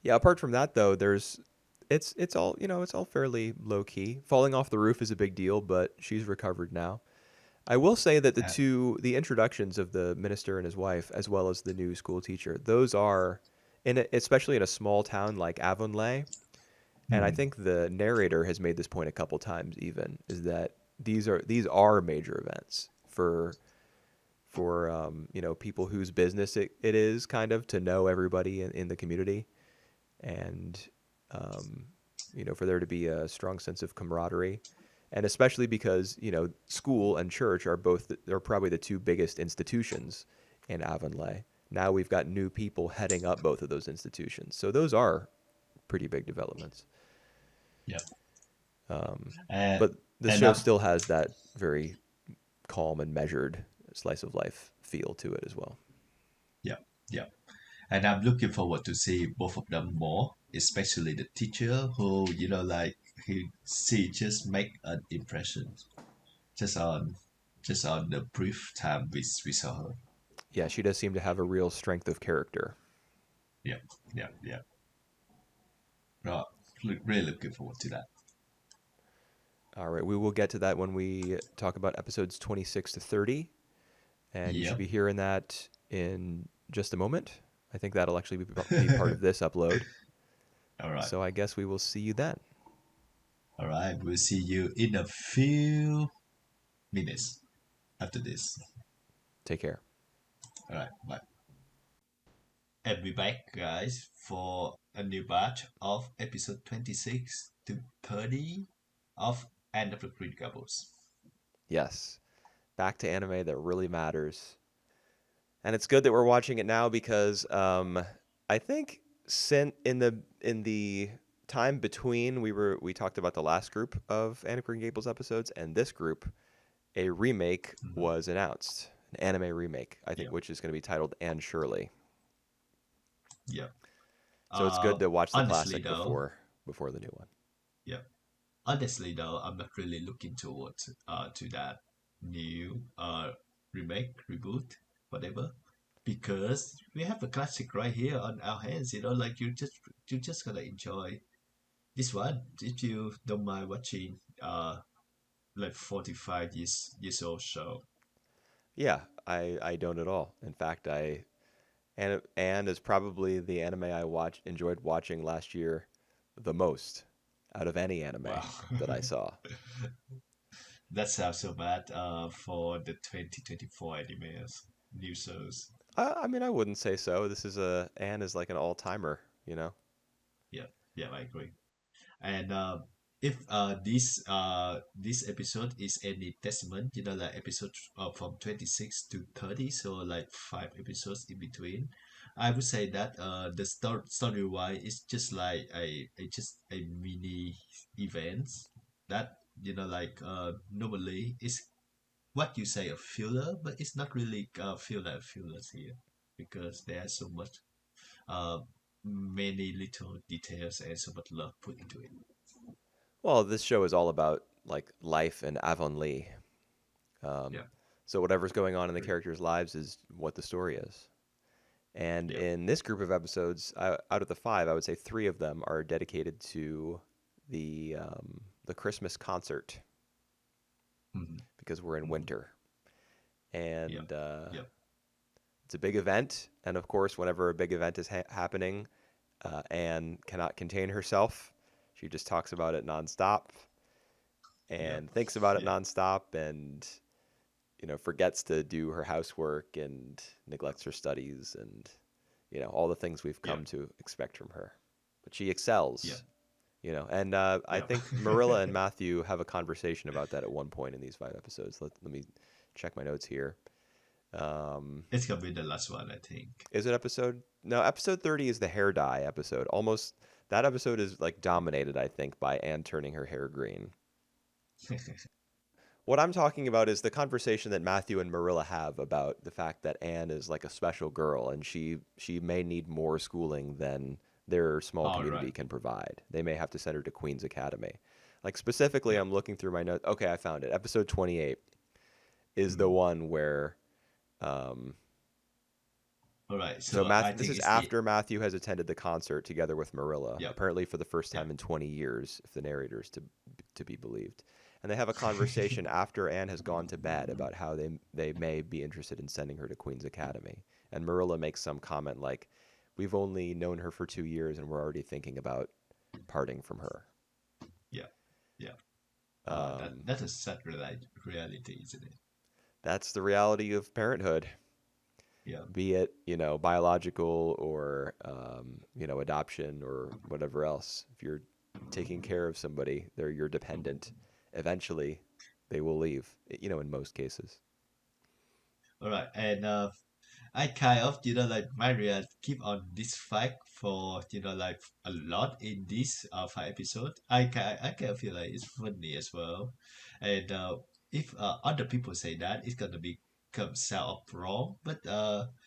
yeah, apart from that though, it's all it's all fairly low key. Falling off the roof is a big deal, but she's recovered now. I will say that
Uh,
the introductions of the minister and his wife, as well as the new school teacher, those are, especially in a small town like Avonlea, and I
mm,
think the narrator has made this point a couple times. Even is that these are major events for people whose business it is kind of to know everybody in the community, and um, for there to be a strong sense of camaraderie, and especially because school and church are probably the two biggest institutions in Avonlea. Now we've got new people heading up both of those institutions, so those are pretty big developments.
yep.
Um,
And
but the
and
show
I'm
still has that very calm and measured slice of life feel to it as well.
yep, yep. And I'm looking forward to see both of them more, especially the teacher who like she just make an impression just on just on the brief time we saw her.
Yeah, she does seem to have a real strength of character.
Yep, yep, yep. Right. Really looking forward to that.
All right, we will get to that when we talk about episodes 26 to 30, and you should
Yep.
be hearing that in just a moment. I think that'll actually be part of this upload.
All right.
So I guess we will see you then.
All right. We'll see you in a few minutes after this.
Take care.
All right. Bye. And we're back, guys, for a new batch of episode 26 to 30 of Anne of the Green Gables.
Yes, back to anime that really matters. And it's good that we're watching it now because I think in the time between we talked about the last group of Anne of Green Gables episodes and this group, a remake
Hmm.
was announced, an anime remake, I think,
Yeah.
which is going to be titled Anne Shirley.
Yeah.
So it's good to watch the
Honestly,
classic
though,
before the new one.
yeah. Honestly, though, I'm not really looking forward to that new remake, reboot, whatever, because we have a classic right here on our hands. Like you just gotta enjoy this one if you don't mind watching like 45 years old show.
Yeah, I don't at all. In fact, Anne is probably the anime I enjoyed watching last year the most out of any anime
Wow.
that I saw.
That sounds so bad for the 2024 animes new shows.
I mean, I wouldn't say so. Anne is like an all timer, you know.
Yeah, yeah, I agree. And if this episode is any testament, like episode from 26 to 30, so like 5 episodes in between, I would say that the story wise is just like just a mini events that like normally is what you say a filler, but it's not really fillers here because there's so much uh many little details and so much love put into it.
Well, this show is all about like life in Avonlea. Um,
Yeah,
so whatever's going on in the
agree.
characters' lives is what the story is. And
Yeah.
in this group of episodes, out of the five, I would say three of them are dedicated to the Christmas concert
Hmm.
because we're in
Hmm.
winter,
Yeah.
and
Yeah.
it's a big event. And of course, whenever a big event is happening, Anne cannot contain herself. She just talks about it nonstop
Yeah.
and thinks about it
Yeah.
nonstop, and forgets to do her housework and neglects her studies, and all the things we've
Yeah.
come to expect from her. But she
Yeah.
excels, and I
Yeah.
think Marilla and Matthew have a conversation about that at one point in these 5 episodes. Let me check my notes here. Um,
It's gonna be the last one, I think.
is it episode? No, episode 30 is the hair dye episode. Almost that episode is like dominated, I think, by Anne turning her hair green. What I'm talking about is the conversation that Matthew and Marilla have about the fact that Anne is like a special girl and she may need more schooling than their small
All right.
community can provide. They may have to send her to Queen's Academy. Like specifically,
Yeah.
I'm looking through my notes. Okay, I found it. Episode 28 is the
Mhm.
one where um,
All right.
so
So I
Matthew, this
think
is
it's it.
after Matthew has attended the concert together with Marilla,
Yep.
apparently for the first
Yeah.
time in 20 years, if the narrator is to be believed. And they have a conversation after Anne has gone to bed about how they may be interested in sending her to Queen's Academy. And Marilla makes some comment like, "We've only known her for 2 years, and we're already thinking about parting from her."
Yeah. Yeah.
Um,
That's a sad reality, isn't it?
that's the reality of parenthood,
Yeah.
be it biological or adoption or whatever else. If you're taking care of somebody, they're your dependent. Eventually, they will leave. In most cases.
All right. And I kind of, like Maria keep on this fact for, like a lot in this 5 episode. I kind of feel like it's funny as well. And if other people say that, it's gonna become sound of wrong. But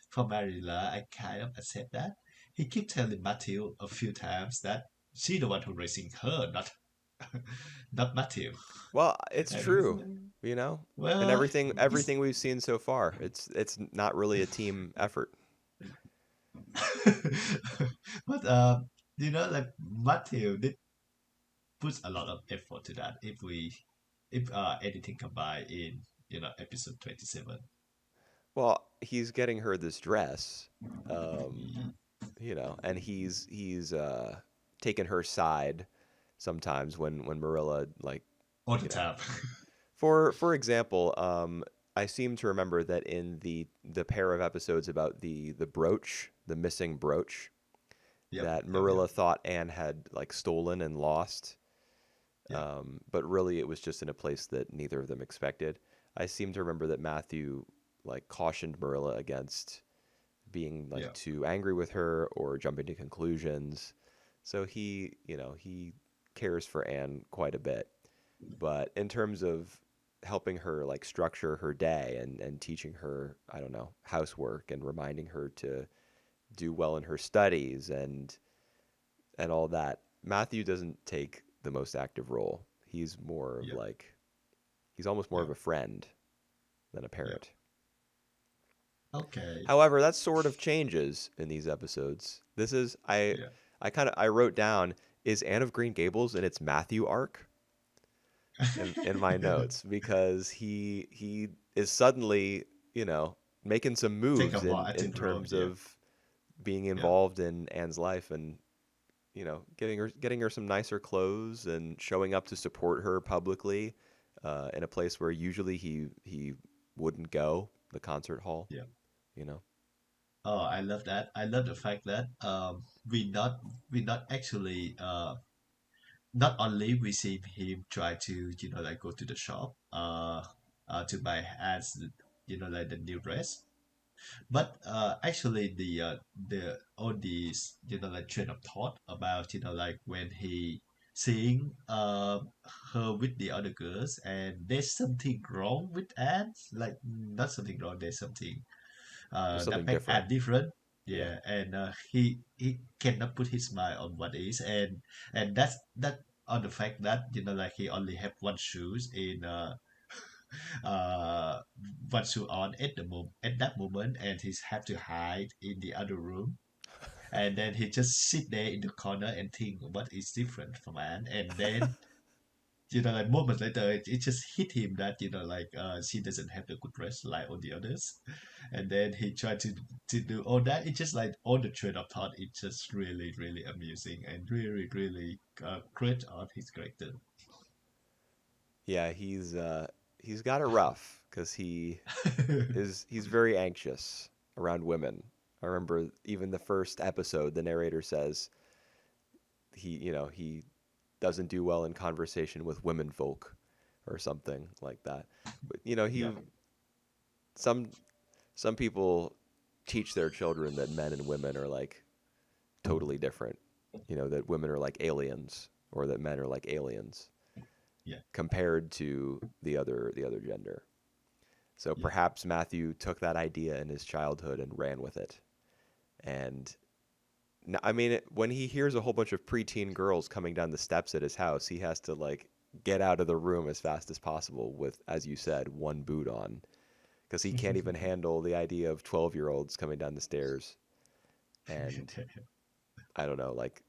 for Marilla, I kind of accept that. He keep telling Matthew a few times that she the one who raising her, not not Matthew.
Well, it's
And it's
true.
like,
You know, and
well,
everything we've seen so far, it's not really a team effort.
but like Matthew did put a lot of effort to that. If anything combined in episode 27.
Well, he's getting her this dress, um, and he's taken her side sometimes when Marilla like
All the
you know
time.
for example, I seem to remember that in the pair of episodes about the brooch, the missing brooch
Yep,
that
yep, yep,
Marilla thought Anne had like stolen and lost,
yep,
but really it was just in a place that neither of them expected. I seem to remember that Matthew like cautioned Marilla against being like
yep,
too angry with her or jumping to conclusions. So he cares for Anne quite a bit. But in terms of helping her like structure her day and teaching her, I don't know, housework and reminding her to do well in her studies and all that, Matthew doesn't take the most active role. He's more of
yep,
like he's almost more of
yep,
a friend than a
yep.
parent.
Okay.
However, that sort of changes in these episodes. This is
Yeah.
I wrote down, is Anne of Green Gables in its Matthew arc in my notes because he is suddenly, making some
Take a
moves
more
in
active role.
terms
Yeah.
of being
Yeah.
involved in Anne's life and getting her some nicer clothes and showing up to support her publicly in a place where usually he wouldn't go, the concert hall,
Yeah.
you know.
Oh, I love that. I love the fact that we not actually not only we see him try to like go to the shop to buy as like the new dress, but actually the all these like train of thought about like when he seeing her with the other girls and there's something wrong with Anne, like not something wrong, there's something
There's
that
something
make
different.
Anne different.
Yeah.
Yeah, and he cannot put his mind on what is, and that's that on the fact that like he only have one shoes in uh one shoe on at that moment, and he's have to hide in the other room, and then he just sit there in the corner and think what is different from Anne, and then like moments later it just hit him that like she doesn't have the good dress like all the others, and then he tried to do all that. It's just like all the train of thought. It's just really really amusing and really really great on his character.
Yeah, he's got it rough because he's very anxious around women. I remember even the first episode, the narrator says he doesn't do well in conversation with women folk or something like that. But
Yeah.
some some people teach their children that men and women are like totally different. That women are like aliens or that men are like aliens
Yeah.
compared to the other gender. So
Yeah.
perhaps Matthew took that idea in his childhood and ran with it. And I mean, when he hears a whole bunch of preteen girls coming down the steps at his house, he has to like get out of the room as fast as possible with, as you said, one boot on, because he can't even handle the idea of 12-year-olds coming down the stairs and I don't know, like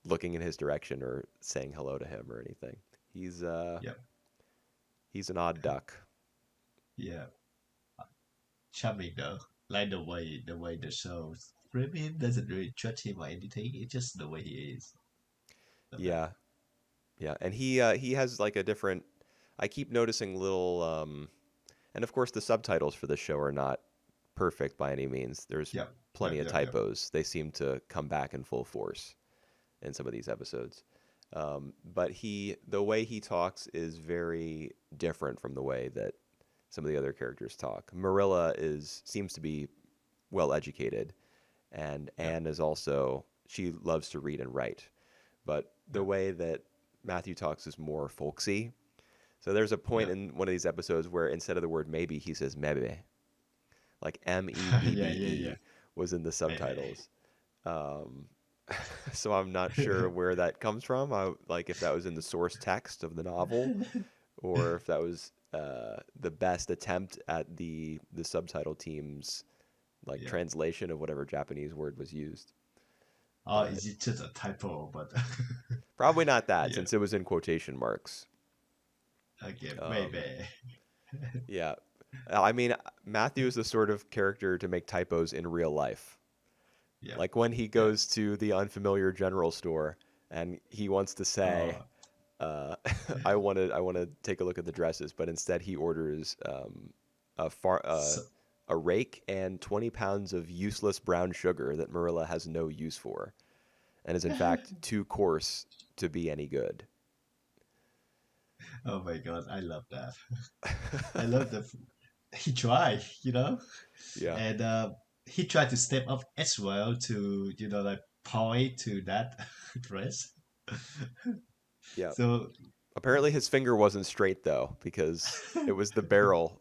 looking in his direction or saying hello to him or anything. He's uh
Yeah.
he's an odd duck.
Yeah. Charming though. Like the way the show frame him doesn't really judge him or anything. It's just the way he is. Love that.
Yeah, yeah, and he has like a different. I keep noticing little, and of course the subtitles for the show are not perfect by any means. There's
Yep.
plenty
Yep.
of
Yep. Yep.
typos. They seem to come back in full force in some of these episodes. But the way he talks is very different from the way that some of the other characters talk. Marilla seems to be well educated, and
Yep.
Anne is also she loves to read and write. But the
Yep.
way that Matthew talks is more folksy. So there's a point
Yep.
in one of these episodes where instead of the word maybe, he says maybe, like Mebbe
Yeah. Yeah. Yeah.
was in the
Maybe.
subtitles. Um, so I'm not sure where that comes from. Like if that was in the source text of the novel, or if that was the best attempt at the subtitle team's like
Yeah.
translation of whatever Japanese word was used.
Or
But
is it just a typo? But
probably not that,
yeah.
since it was in quotation marks.
Okay. Maybe.
Um, yeah, I mean Matthew is the sort of character to make typos in real life.
Yeah.
Like when he
Yeah.
goes to the unfamiliar general store and he wants to say,
Oh.
uh, "I want to take a look at the dresses," but instead he orders a far
So,
a rake and 20 pounds of useless brown sugar that Marilla has no use for, and is in fact too coarse to be any good.
oh my God, I love that. I love the he tried,
Yeah,
and he tried to step up as well to like point to that dress.
yeah.
So
Apparently his finger wasn't straight though, because it was the barrel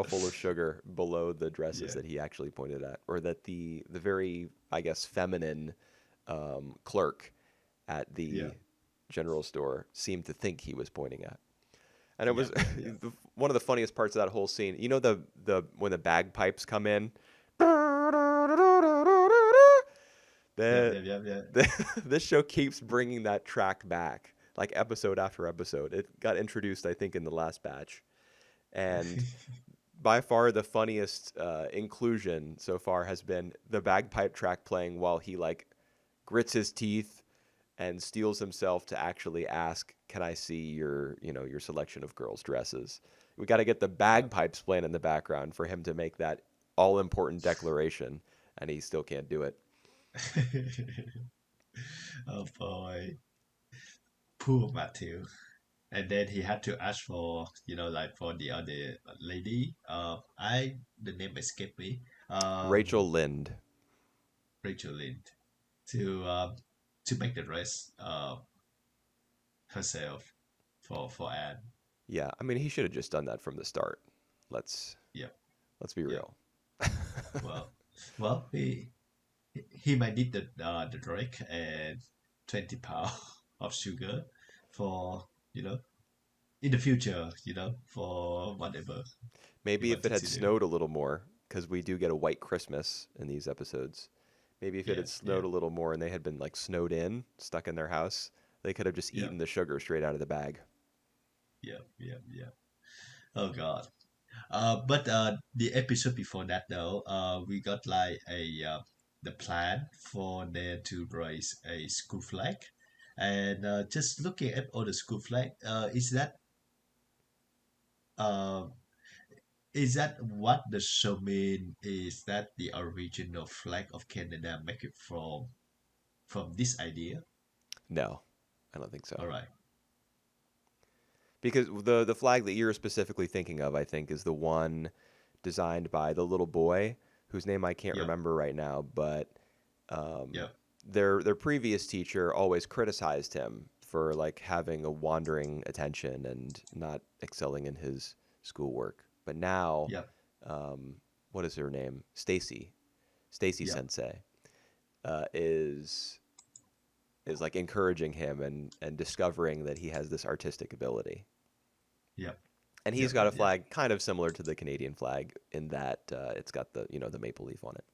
full of sugar below the dresses
yeah,
that he actually pointed at, or that the very, I guess, feminine clerk at
yeah,
the general store seemed to think he was pointing at. And it
yeah,
was
yeah, yeah,
one of the funniest parts of that whole scene. You know the when the bagpipes come in,
yeah,
the,
yeah, yeah, yeah.
this show keeps bringing that track back, like episode after episode. It got introduced, I think, in the last batch, and by far the funniest inclusion so far has been the bagpipe track playing while he like grits his teeth and steels himself to actually ask, "Can I see your selection of girls' dresses?" We got to get the
Yeah.
bagpipes playing in the background for him to make that all important declaration, and he still can't do it.
Oh boy, poor Matthew. And then he had to ask for, like for the other lady. The name escaped me.
Rachel Lind.
Rachel Lind to make the dress herself for Anne.
Yeah, I mean he should have just done that from the start. Let's
Yeah,
let's be
yeah.
real.
Well, well, he might need the drink and 20 pound of sugar for in the future, for whatever he
Maybe if it
wanted
had
to do.
snowed a little more, because we do get a white Christmas in these episodes. Maybe if it
Yeah,
had
yeah,
snowed a little more and they had been like snowed in, stuck in their house, they could have just
yeah,
eaten the sugar straight out of the bag.
yeah, yeah, yeah. Oh God. But the episode before that though, we got like the plan for them to raise a school flag, and just looking at all the school flag, is that uh is that what the show mean? Is that the original flag of Canada make it from this idea?
No, I don't think
All
so.
right.
Because the flag that you're specifically thinking of, I think, is the one designed by the little boy whose name I can't
Yeah.
remember right now, but
Yeah.
their previous teacher always criticized him for like having a wandering attention and not excelling in his schoolwork. But now,
Yeah.
um, what is her name? Stacy
Yeah.
Sensei, is like encouraging him and discovering that he has this artistic ability.
Yeah.
And
Yeah.
he's got a
Yeah.
flag kind of similar to the Canadian flag in that it's got the the maple leaf on it.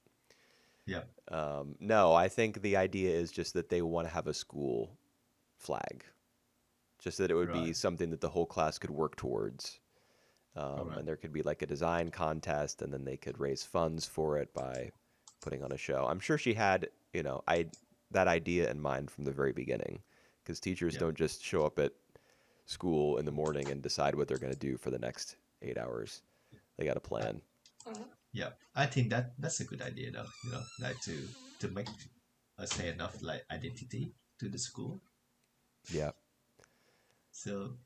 Yeah.
No, I think the idea is just that they want to have a school flag, just that it would
Right.
be something that the whole class could work towards.
All right.
And there could be like a design contest, and then they could raise funds for it by putting on a show. I'm sure she had, that idea in mind from the very beginning, because teachers
Yeah.
don't just show up at school in the morning and decide what they're going to do for the next 8 hours. They got a
I,
plan.
yeah. I think that's a good idea though. Like to make a sense of like identity to the school.
Yeah,
So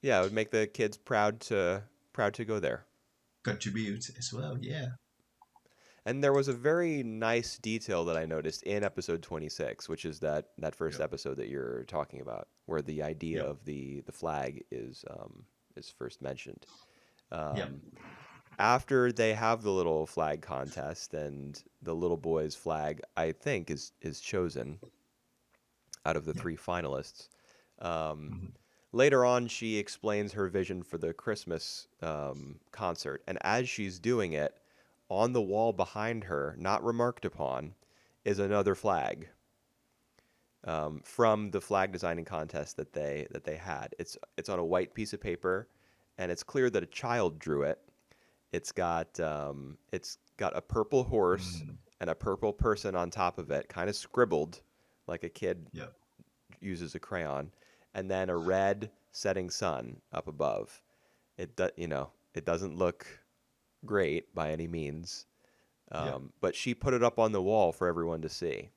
yeah, it would make the kids proud to go there.
contribute as well. Yeah.
And there was a very nice detail that I noticed in episode 26, which is that first
Yeah.
episode that you're talking about, where the idea
Yeah.
of the flag is first mentioned.
Yeah.
Um, After they have the little flag contest and the little boy's flag, I think is chosen out of the
Yeah.
three finalists. Um,
Mhm.
Later on, she explains her vision for the Christmas concert, and as she's doing it, on the wall behind her, not remarked upon, is another flag from the flag designing contest that they had. It's on a white piece of paper, and it's clear that a child drew it. It's got a purple horse
Mm.
and a purple person on top of it, kind of scribbled like a kid
Yeah.
uses a crayon, and then a red setting sun up above. It doesn't look great by any means,
Yeah.
but she put it up on the wall for everyone to see,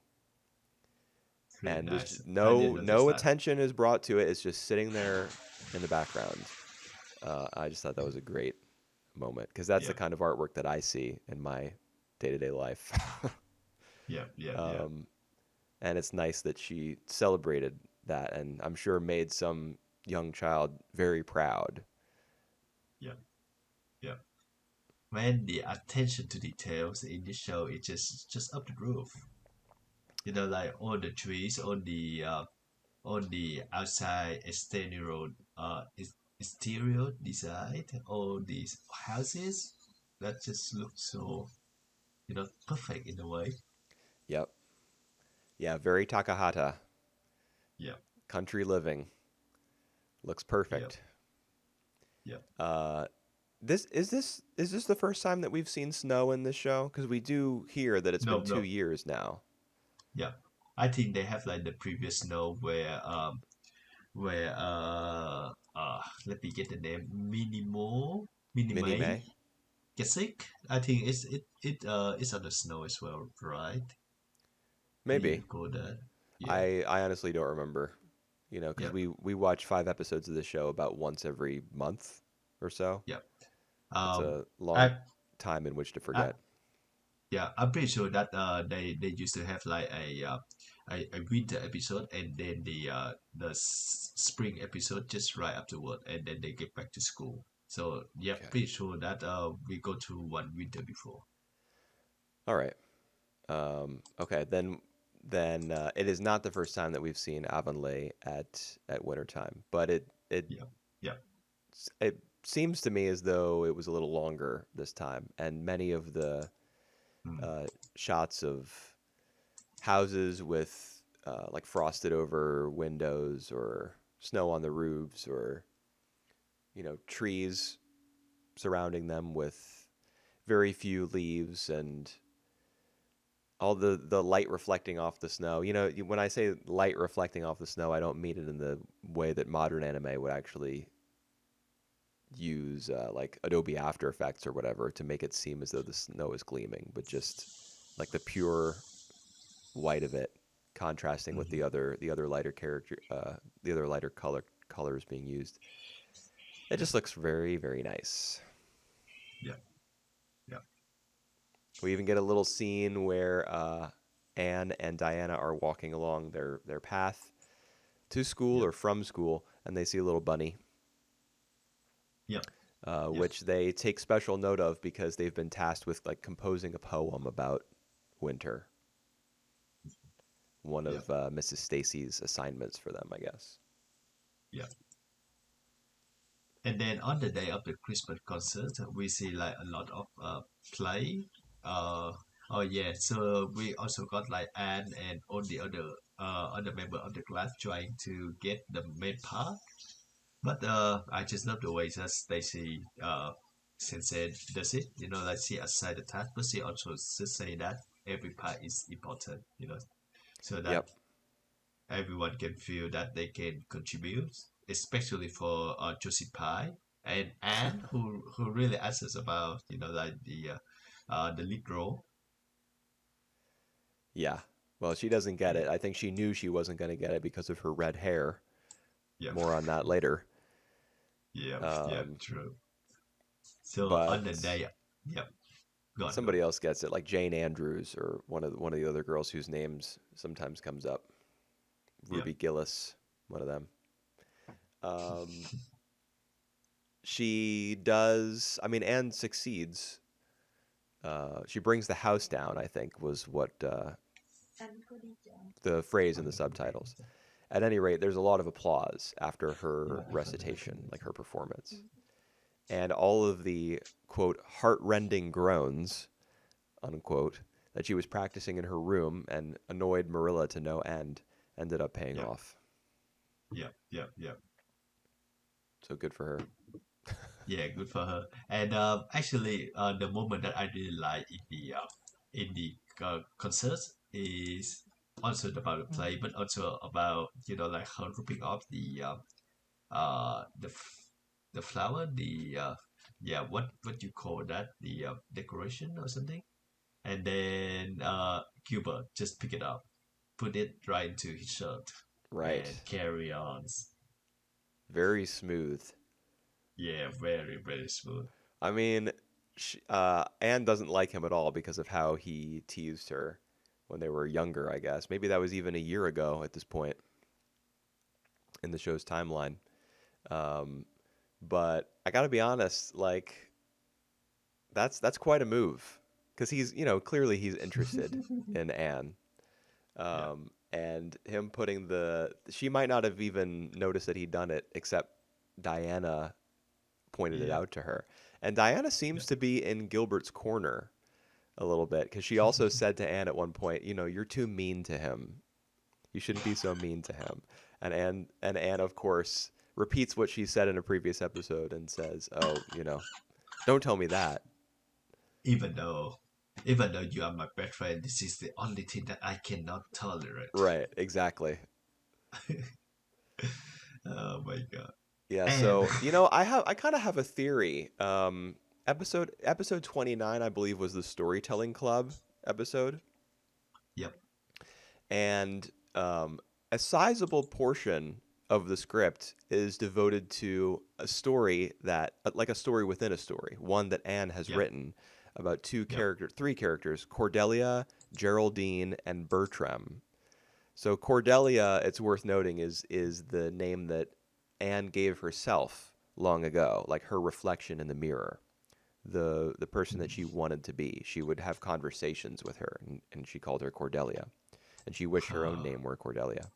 It's really
and there's
nice. I
no
didn't notice
no
that.
attention is brought to it. It's just sitting there in the background. I just thought that was a great moment because that's the
Yeah.
kind of artwork that I see in my day-to-day life.
Yeah. Yeah. Yeah.
um, and it's nice that she celebrated that, and I'm sure made some young child very proud.
Yeah. Yeah. Man, the attention to details in this show is just up the roof. Like all the trees, all the outside exterior exterior design, all these houses that just look so perfect in a way.
Yep. Yeah, very Takahata.
Yeah.
Country living. Looks
Yeah.
perfect.
Yeah.
Uh, this the first time that we've seen snow in this show? Because we do hear that it's been
No,
two
no.
years now.
Yeah. I think they have like the previous snow where let me get the name,
Mini
minimay
May?
Gesik. I think it's on the snow as well, right? Do you
Maybe.
recall that? Yeah.
I honestly don't remember. Because
Yeah.
we watch 5 episodes of the show about once every month or so.
Yeah.
That's
Um
a long
I,
time in which to
I
forget.
yeah, I'm pretty sure that they used to have like a winter episode, and then the spring episode just right afterward, and then they get back to school. So yeah,
Okay.
pretty sure that we go through one winter before.
All right. Okay. Then it is not the first time that we've seen Avonlea at wintertime, but
Yeah. Yeah.
it seems to me as though it was a little longer this time, and many of the
Mm.
uh, shots of houses with like frosted over windows or snow on the roofs or trees surrounding them with very few leaves and all the light reflecting off the snow. When I say light reflecting off the snow, I don't mean it in the way that modern anime would actually use like Adobe After Effects or whatever to make it seem as though the snow is gleaming, but just like the pure white of it contrasting with
Hmm.
the other lighter character the other lighter colors being used. It
Yeah,
just looks very very nice.
yeah, yeah,
We even get a little scene where Anne and Diana are walking along their path to school
yeah,
or from school, and they see a little bunny,
yeah, yeah,
which they take special note of because they've been tasked with like composing a poem about winter. One
yeah,
of Mrs. Stacy's assignments for them, I guess.
yeah. And then on the day of the Christmas concert, we see like a lot of play. Uh, oh yeah, so we also got like Anne and all the other member of the class trying to get the main part. But I just love the way that Stacy Sensei does it. You know, like she assign the task, but she also say that every part is important. You know, so that
Yep.
everyone can feel that they can contribute, especially for Josie Pie and Anne, who really asks about like the lead role.
Yeah. Well, she doesn't get
Yeah,
it. I think she knew she wasn't going to get it because of her red hair.
yeah,
More on that later.
yeah, yeah,
Um,
true. So on the
but
day, yeah, go on, go on.
somebody else gets it, like Jane Andrews or one of the other girls whose names sometimes comes up.
Yeah,
Ruby Gillis, one of them. Um, she does. I mean, Anne succeeds. She brings the house down. I think was what the phrase in the subtitles. At any rate, there's a lot of applause after her recitation, like her performance, and all of the quote heartrending groans unquote that she was practicing in her room and annoyed Marilla to no end ended up paying
yeah,
off.
yeah, yeah, yeah.
So good for her.
Yeah, good for her. And actually, the moment that I really like in the concert is also about the play, but also about like her ripping off the flower, yeah, what you call that, the decoration or something, and then Cuba just pick it up, put it right into his shirt,
Right.
and carry on.
Very smooth.
Yeah, very very smooth.
I mean, Anne doesn't like him at all because of how he teased her when they were younger, I guess. Maybe that was even a year ago at this point in the show's timeline. Um, but I got to be honest, like that's quite a move because he's clearly he's interested in Anne,
Yeah,
and him putting the she might not have even noticed that he'd done it except Diana pointed it
yeah,
out to her, and Diana
yeah.
seems to be in Gilbert's corner a little bit because she also said to Anne at one point, you're too mean to him. You shouldn't be so mean to him. And Anne, of course, repeats what she said in a previous episode and says, "Oh, don't tell me that."
even though even though you are my best friend, this is the only thing that I cannot tolerate.
Right, exactly.
Oh my god.
Yeah,
And
so I kind of have a theory. Episode 29, I believe, was the storytelling club episode,
yep,
and a sizable portion of the script is devoted to a story that, like a story within a story, one that Anne has
yep,
written about
yep,
three characters, Cordelia, Geraldine, and Bertram. So Cordelia, it's worth noting, is the name that Anne gave herself long ago, like her reflection in the mirror, the person that she wanted to be. She would have conversations with her, and she called her Cordelia, and she wished her own
uh,
name were Cordelia.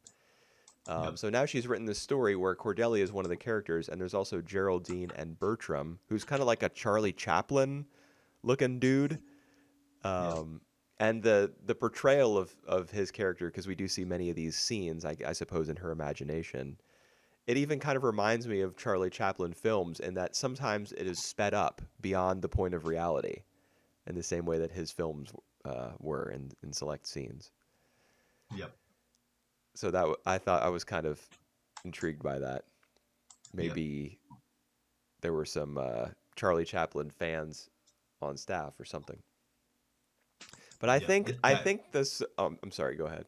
yep,
So now she's written this story where Cordelia is one of the characters, and there's also Geraldine and Bertram, who's kind of like a Charlie Chaplin looking dude.
yep,
Um, and the portrayal of his character, because we do see many of these scenes, I suppose, in her imagination. It even kind of reminds me of Charlie Chaplin films in that sometimes it is sped up beyond the point of reality, in the same way that his films were in select scenes.
yep,
So I thought I was kind of intrigued by that.
yep,
Maybe there were some Charlie Chaplin fans on staff or something. But I
Yeah,
think
it
I
got
think this. I'm sorry. Go ahead.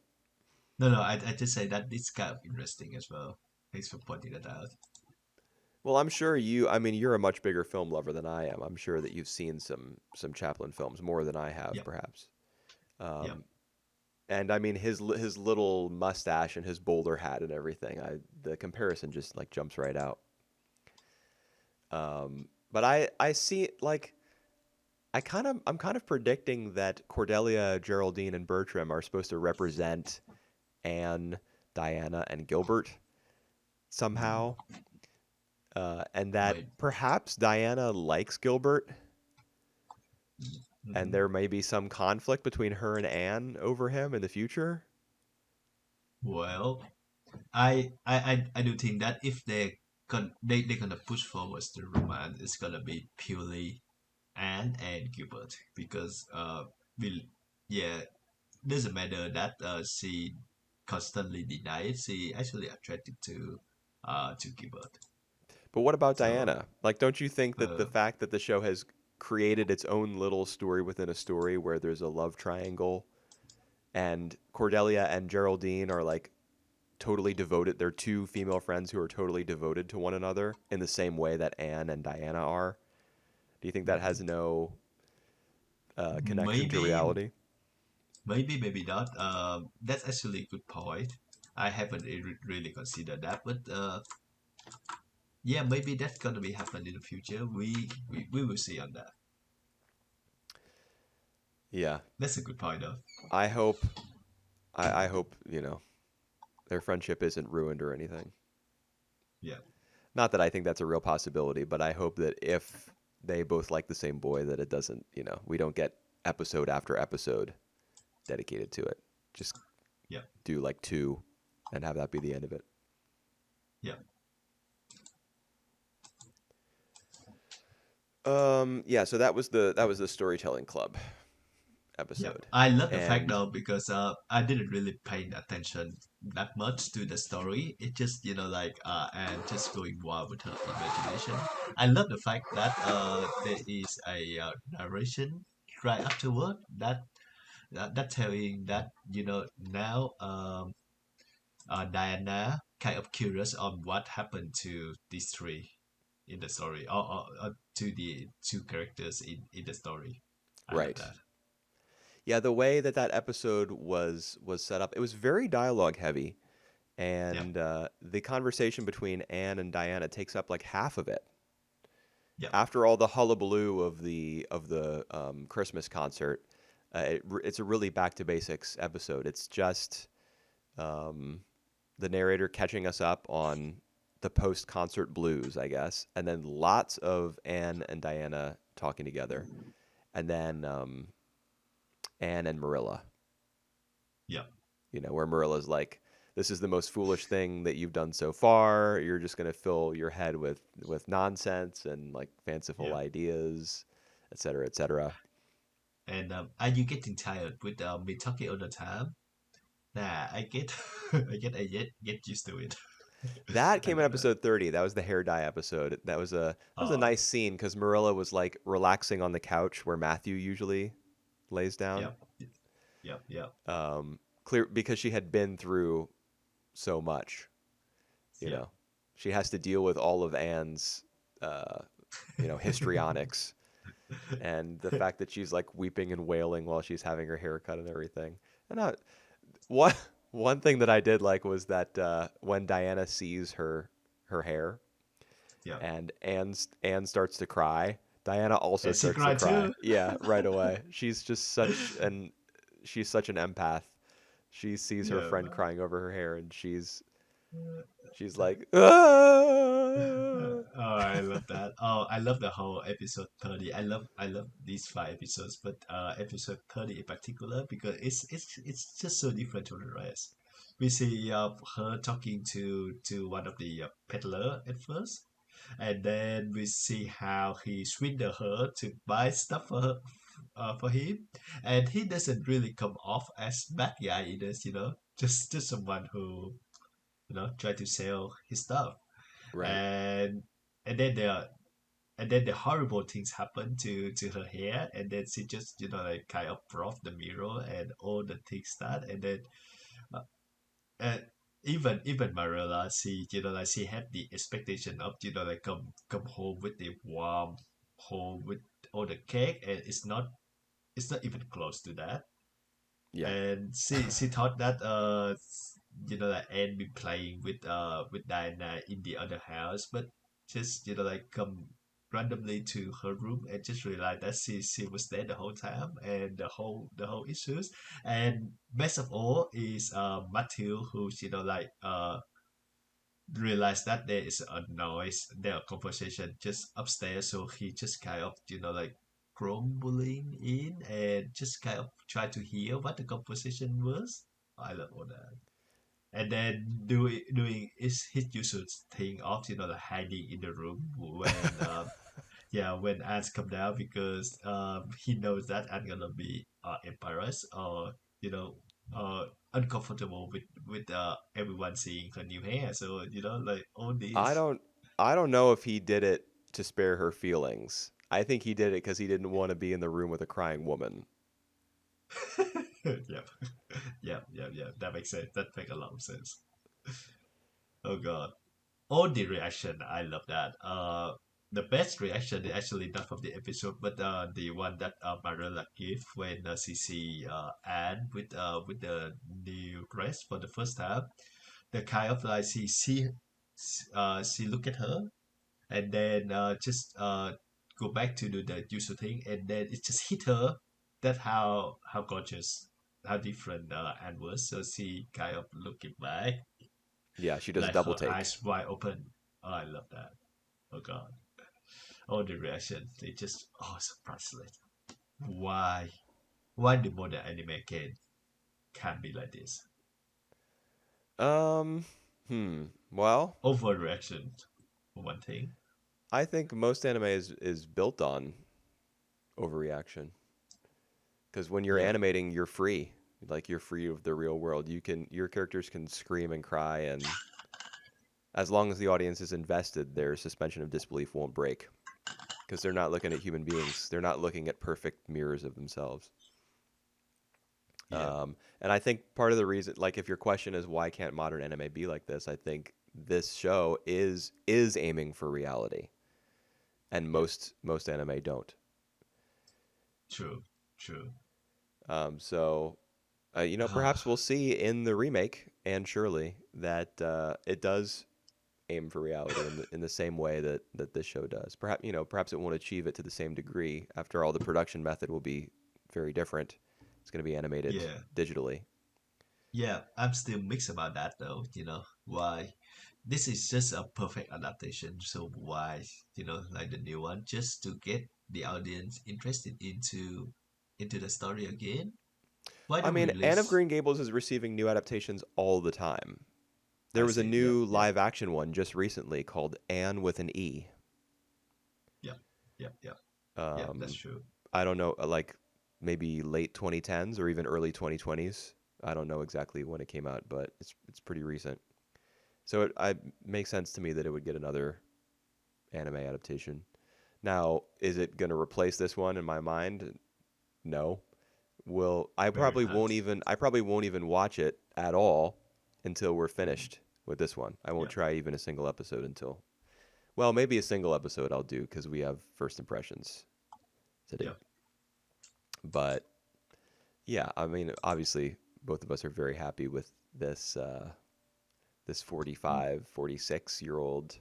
no. I just say that it's kind of interesting as well. Thanks for pointing that out.
Well, I'm sure you. I mean, you're a much bigger film lover than I am. I'm sure that you've seen some Chaplin films more than I have,
Yep,
perhaps.
yep,
Um, and I mean, his little mustache and his bowler hat and everything. The comparison just like jumps right out. But I see like I'm kind of predicting that Cordelia, Geraldine, and Bertram are supposed to represent Anne, Diana, and Gilbert somehow, and that
right.
perhaps Diana likes Gilbert, and
Hmm.
there may be some conflict between her and Anne over him in the future.
Well, I do think that if they're gonna push forward the romance, it's gonna be purely Anne and Gilbert because will yeah, doesn't matter that she constantly denied, she actually attracted to Gilbert.
But what about
So
Diana? Like, don't you think that the
uh,
fact that the show has created its own little story within a story where there's a love triangle and Cordelia and Geraldine are like totally devoted. They're two female friends who are totally devoted to one another in the same way that Anne and Diana are. Do you think that has no connection to
maybe
reality?
maybe not. That's actually a good point. I haven't really considered that, but yeah, maybe that's gonna be happen in the future. We will see on that.
Yeah,
That's a good point, though.
I hope. I hope their friendship isn't ruined or anything.
Yeah,
Not that I think that's a real possibility, but I hope that if they both like the same boy, that it doesn't. We don't get episode after episode dedicated to it. Just
yeah,
do like two, and have that be the end of it.
yeah,
Yeah. So that was the storytelling club
yeah.
episode,
I love the fact
and
though because I didn't really pay attention that much to the story. It just like and just going wild with her imagination. I love the fact that there is a narration right afterward that telling that now Diana kind of curious on what happened to these three in the story, or to the two characters in the story. I love
right.
that.
Yeah, the way that that episode was set up, it was very dialogue heavy,
Yeah,
and the conversation between Anne and Diana takes up like half of it.
yeah,
After all the hullabaloo of the Christmas concert, it's a really back to basics episode. It's just um, the narrator catching us up on the post concert blues, I guess, and then lots of Anne and Diana talking together, and then Anne and Marilla.
yeah,
Where Marilla's like, "This is the most foolish thing that you've done so far. You're just gonna fill your head with nonsense and like fanciful
yeah.
ideas, et cetera, et cetera."
And are you getting tired with me talking all the time? Nah, I get, I get used to it.
That
I
came in
love that.
episode 30. That was the hair dye episode. That was a
Oh,
nice scene because Marilla was like relaxing on the couch where Matthew usually lays down.
yep, yep, yep,
Clear because she had been through so much. You
yep.
know, she has to deal with all of Anne's, uh, histrionics and the fact that she's like weeping and wailing while she's having her hair cut and everything. And one one thing that I did like was that when Diana sees her hair
Yep.
and Anne starts to cry, Diana also
And she
starts to
cried
cry.
too.
Yeah, right away. She's such an empath. She sees her
Yeah.
friend crying over her hair and she's like, ah!
Oh, I love that. Oh, I love the whole episode 30. I love these five episodes, but episode 30 in particular because it's just so different to the rest. We see her talking to one of the peddler at first, and then we see how he swindled her to buy stuff for him, and he doesn't really come off as bad guy either. Just someone who try to sell his stuff
Right.
and and then and then the horrible things happen to her hair, and then she just like kind of broke the mirror and all the things start, and then uh, and even Marilla, she like she had the expectation of like come home with the warm home with all the cake, and it's not even close to that.
Yeah.
And she thought that like Anne be playing with Diana in the other house, but just like come randomly to her room and just realized that she was there the whole time, and the whole issues. And best of all is Matthew, who like realized that there is a noise, there a conversation just upstairs, so he just kind of like grumbling in and just kind of try to hear what the conversation was. I love all that. And then doing is his usual thing of like hiding in the room when when ants come down, because he knows that I'm gonna be embarrassed or uncomfortable with everyone seeing her new hair. So like all
I
these.
don't I don't know if he did it to spare her feelings. I think he did it because he didn't want to be in the room with a crying woman.
Yep, yep. That makes sense. That makes a lot of sense. Oh god, all the reaction, I love that. The best reaction is actually not from the episode, but the one that Marilla gave when she see Anne with the new dress for the first time. The kind of like she look at her, and then just go back to do the usual thing, and then it just hit her that how gorgeous, how different Anne was. So she kind of looking back,
Yeah, she does a
like
double
her
take.
eyes wide open. Oh, I love that. Oh god, all the reaction, they just so priceless. Why? Why the modern anime can be like this?
Um, Well,
Overreaction, for one thing.
I think most anime is built on overreaction because when you're
Yeah,
animating, you're free. Like you're free of the real world. Your characters can scream and cry, and as long as the audience is invested, their suspension of disbelief won't break because they're not looking at human beings. They're not looking at perfect mirrors of themselves.
yeah,
And I think part of the reason, like, if your question is why can't modern anime be like this, I think this show is aiming for reality, and
yeah.
most anime don't.
True, true.
So, perhaps we'll see in the remake, and surely that it does aim for reality in the same way that this show does. Perhaps it won't achieve it to the same degree. After all, the production method will be very different. It's going to be animated
Yeah,
digitally.
yeah. I'm still mixed about that though. Why? This is just a perfect adaptation. So why, like the new one, just to get the audience interested into the story again? Why
I
don't we
mean, Anne of
release?
Green Gables is receiving new adaptations all the time. There
I
was a
see. Yep,
new
yep,
live action one just recently called Anne with an E.
yep, yep. Yeah, that's
Um,
true.
I don't know, like maybe late 2010s or even early 2020s. I don't know exactly when it came out, but it's pretty recent. So it makes sense to me that it would get another anime adaptation. Now, is it going to replace this one in my mind? No. Will I
Very
probably
hot.
won't even watch it at all until we're
Mm,
finished with this one. I won't
yep,
try even a single episode until well, maybe a single episode I'll do because we have first impressions to date.
yep,
But yeah, I mean, obviously, both of us are very happy with this
mm,
45, 46-year-old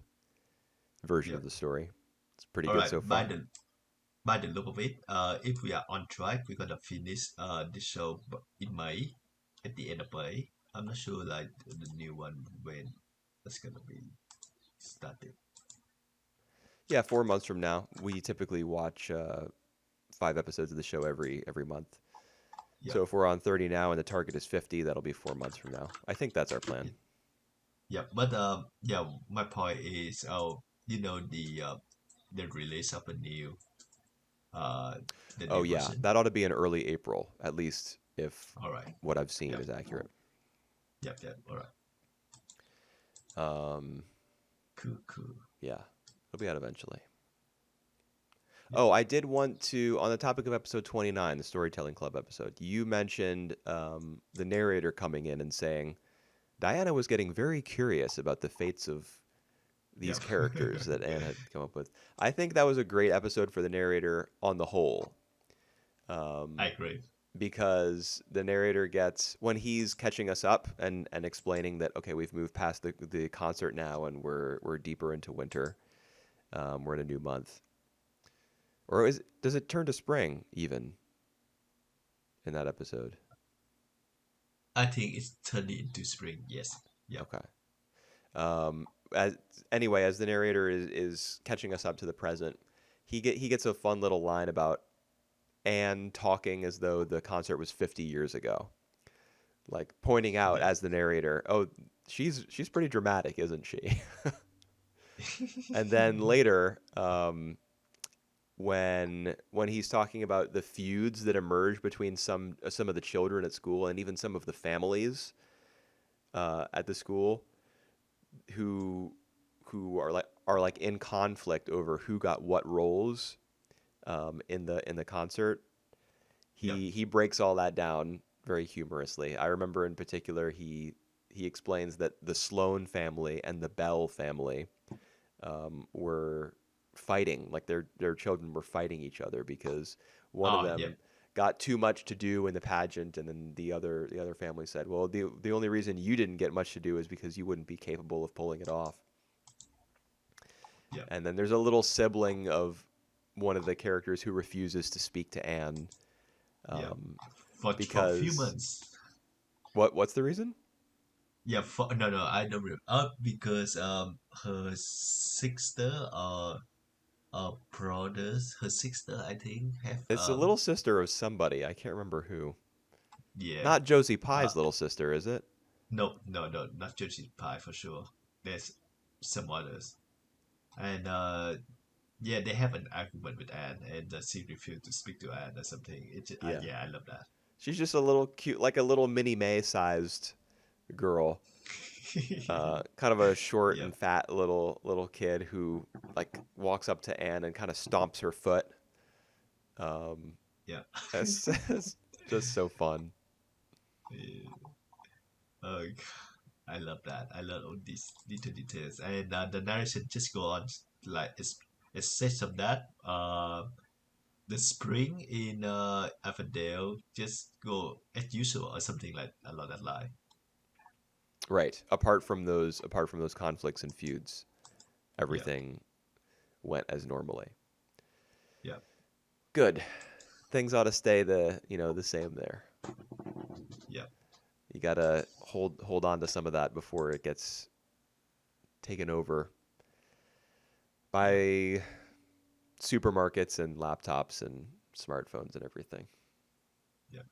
version of
yep.
the story. It's pretty
All
good
right.
so
By
far.
the look of it, if we are on track, we're gonna finish the show in May, at the end of May. I'm not sure like the new one when that's gonna be started.
Yeah, 4 months from now, we typically watch 5 episodes of the show every month.
Yep,
So if we're on 30 now and the target is 50, that'll be 4 months from now. I think that's our plan.
yep. But yeah, my point is, the release of a new uh the
Oh
new
yeah,
version.
that ought to be in early April, at least if
All right.
what I've seen
Yep,
is accurate.
yep. All right.
Um,
Cool, cool.
yeah, it'll be out eventually.
Yeah.
Oh, I did want to, on the topic of episode 29, the Storytelling Club episode, you mentioned the narrator coming in and saying, Diana was getting very curious about the fates of
Yeah.
these characters that Anne had come up with. I think that was a great episode for the narrator on the whole,
I
um,
agree.
because the narrator gets, when he's catching us up and explaining that, okay, we've moved past the concert now and we're deeper into winter, we're in a new month. Or does it turn to spring even in that episode?
I think it's turning into spring. Yes. Yeah.
Okay. As anyway, as the narrator is catching us up to the present, he gets a fun little line about Anne talking as though the concert was 50 years ago, like pointing out
Yeah.
as the narrator, oh, she's pretty dramatic, isn't she? And then later, when he's talking about the feuds that emerge between some of the children at school and even some of the families at the school who who are like in conflict over who got what roles in the concert.
Yeah.
He breaks all that down very humorously. I remember in particular he explains that the Sloan family and the Bell family were fighting, like their children were fighting each other because one of
Oh, yeah.
them got too much to do in the pageant, and then the other family said, "Well, the only reason you didn't get much to do is because you wouldn't be capable of pulling it off."
Yeah.
And then there's a little sibling of one of the characters who refuses to speak to Anne
Yeah.
um,
For a few
because
months.
what's the reason?
Yeah. For no, I don't remember. Because her sister or brothers, her sister, I think, have
It's a little sister of somebody. I can't remember who.
yeah.
Not Josie
Uh,
Pye's little sister, is it?
no, no, no, not Josie Pie for sure. There's some others, and yeah, they have an argument with Anne, and she refused to speak to Anne or something.
Yeah.
Yeah, I love that.
She's just a little cute, like a little mini May sized girl. Kind of a short
Yeah,
and fat little kid who like walks up to Anne and kind of stomps her foot. Um,
yeah.
it's just so fun.
Yeah. Oh, I love that. I love all these little details, and the narration just go on like it's says of that. The spring in Avondale just go as usual or something like along that line.
Right. Apart from those conflicts and feuds,
Yeah,
everything went as normally.
yeah,
Good. Things ought to stay the same there.
yeah,
You gotta hold on to some of that before it gets taken over
yeah,
by supermarkets and laptops and smartphones and everything.
yeah.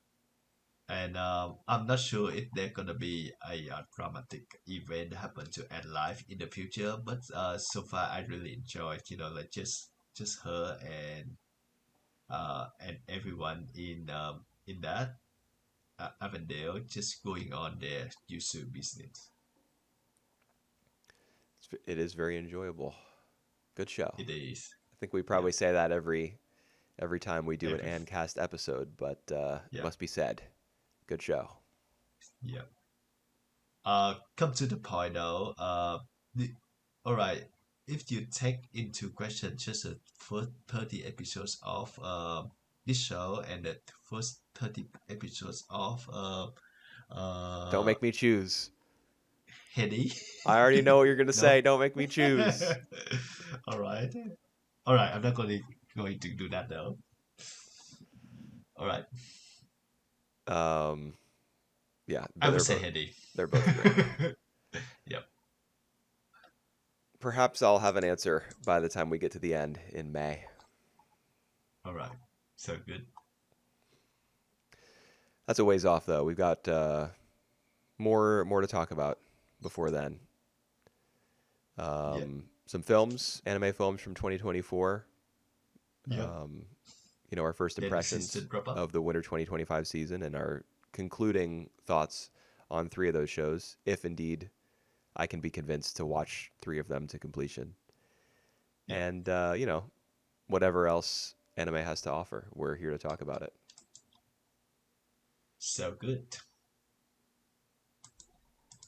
And I'm not sure if there's gonna be a dramatic event happen to add life in the future, but so far I really enjoyed, like just her and everyone in that Avondale just going on their usual business.
It is very enjoyable. Good show.
It is,
I think we
yeah,
probably say that every time we do an
every
Annecast episode, but it
yeah,
must be said. Good show.
yeah. Come to the point now. The, all right. If you take into question just the first 30 episodes of this show and the first 30 episodes of
Don't
uh
make me choose.
Hedy,
I already know what you're gonna
no.
say. Don't make me choose.
All right, all right. I'm not going to do that though. All right,
Um, yeah,
I
but
would say Hedy.
they're both great.
Yep.
Perhaps I'll have an answer by the time we get to the end in May.
All right. So good.
That's a ways off, though. We've got more to talk about before then.
Yeah.
Some films, anime films from 2024.
Yep.
Um, our first
Then the
impressions
season wrap up.
of the winter 2025 season and our concluding thoughts on three of those shows, if indeed I can be convinced to watch three of them to completion.
Yep.
And, whatever else anime has to offer. We're here to talk about it.
So good.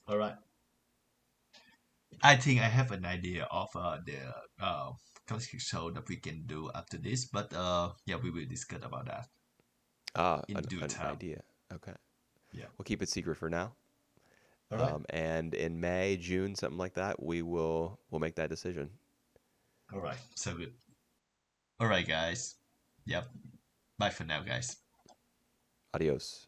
All right. I think I have an idea of the classic show that we can do after this, but yeah, we will discuss about that
Ah,
in due
an
time.
idea. Okay.
Yeah.
We'll keep it secret for now.
All right.
And in May, June, something like that, we'll make that decision.
All right. So good. All right, guys. Yep. Bye for now, guys.
Adios.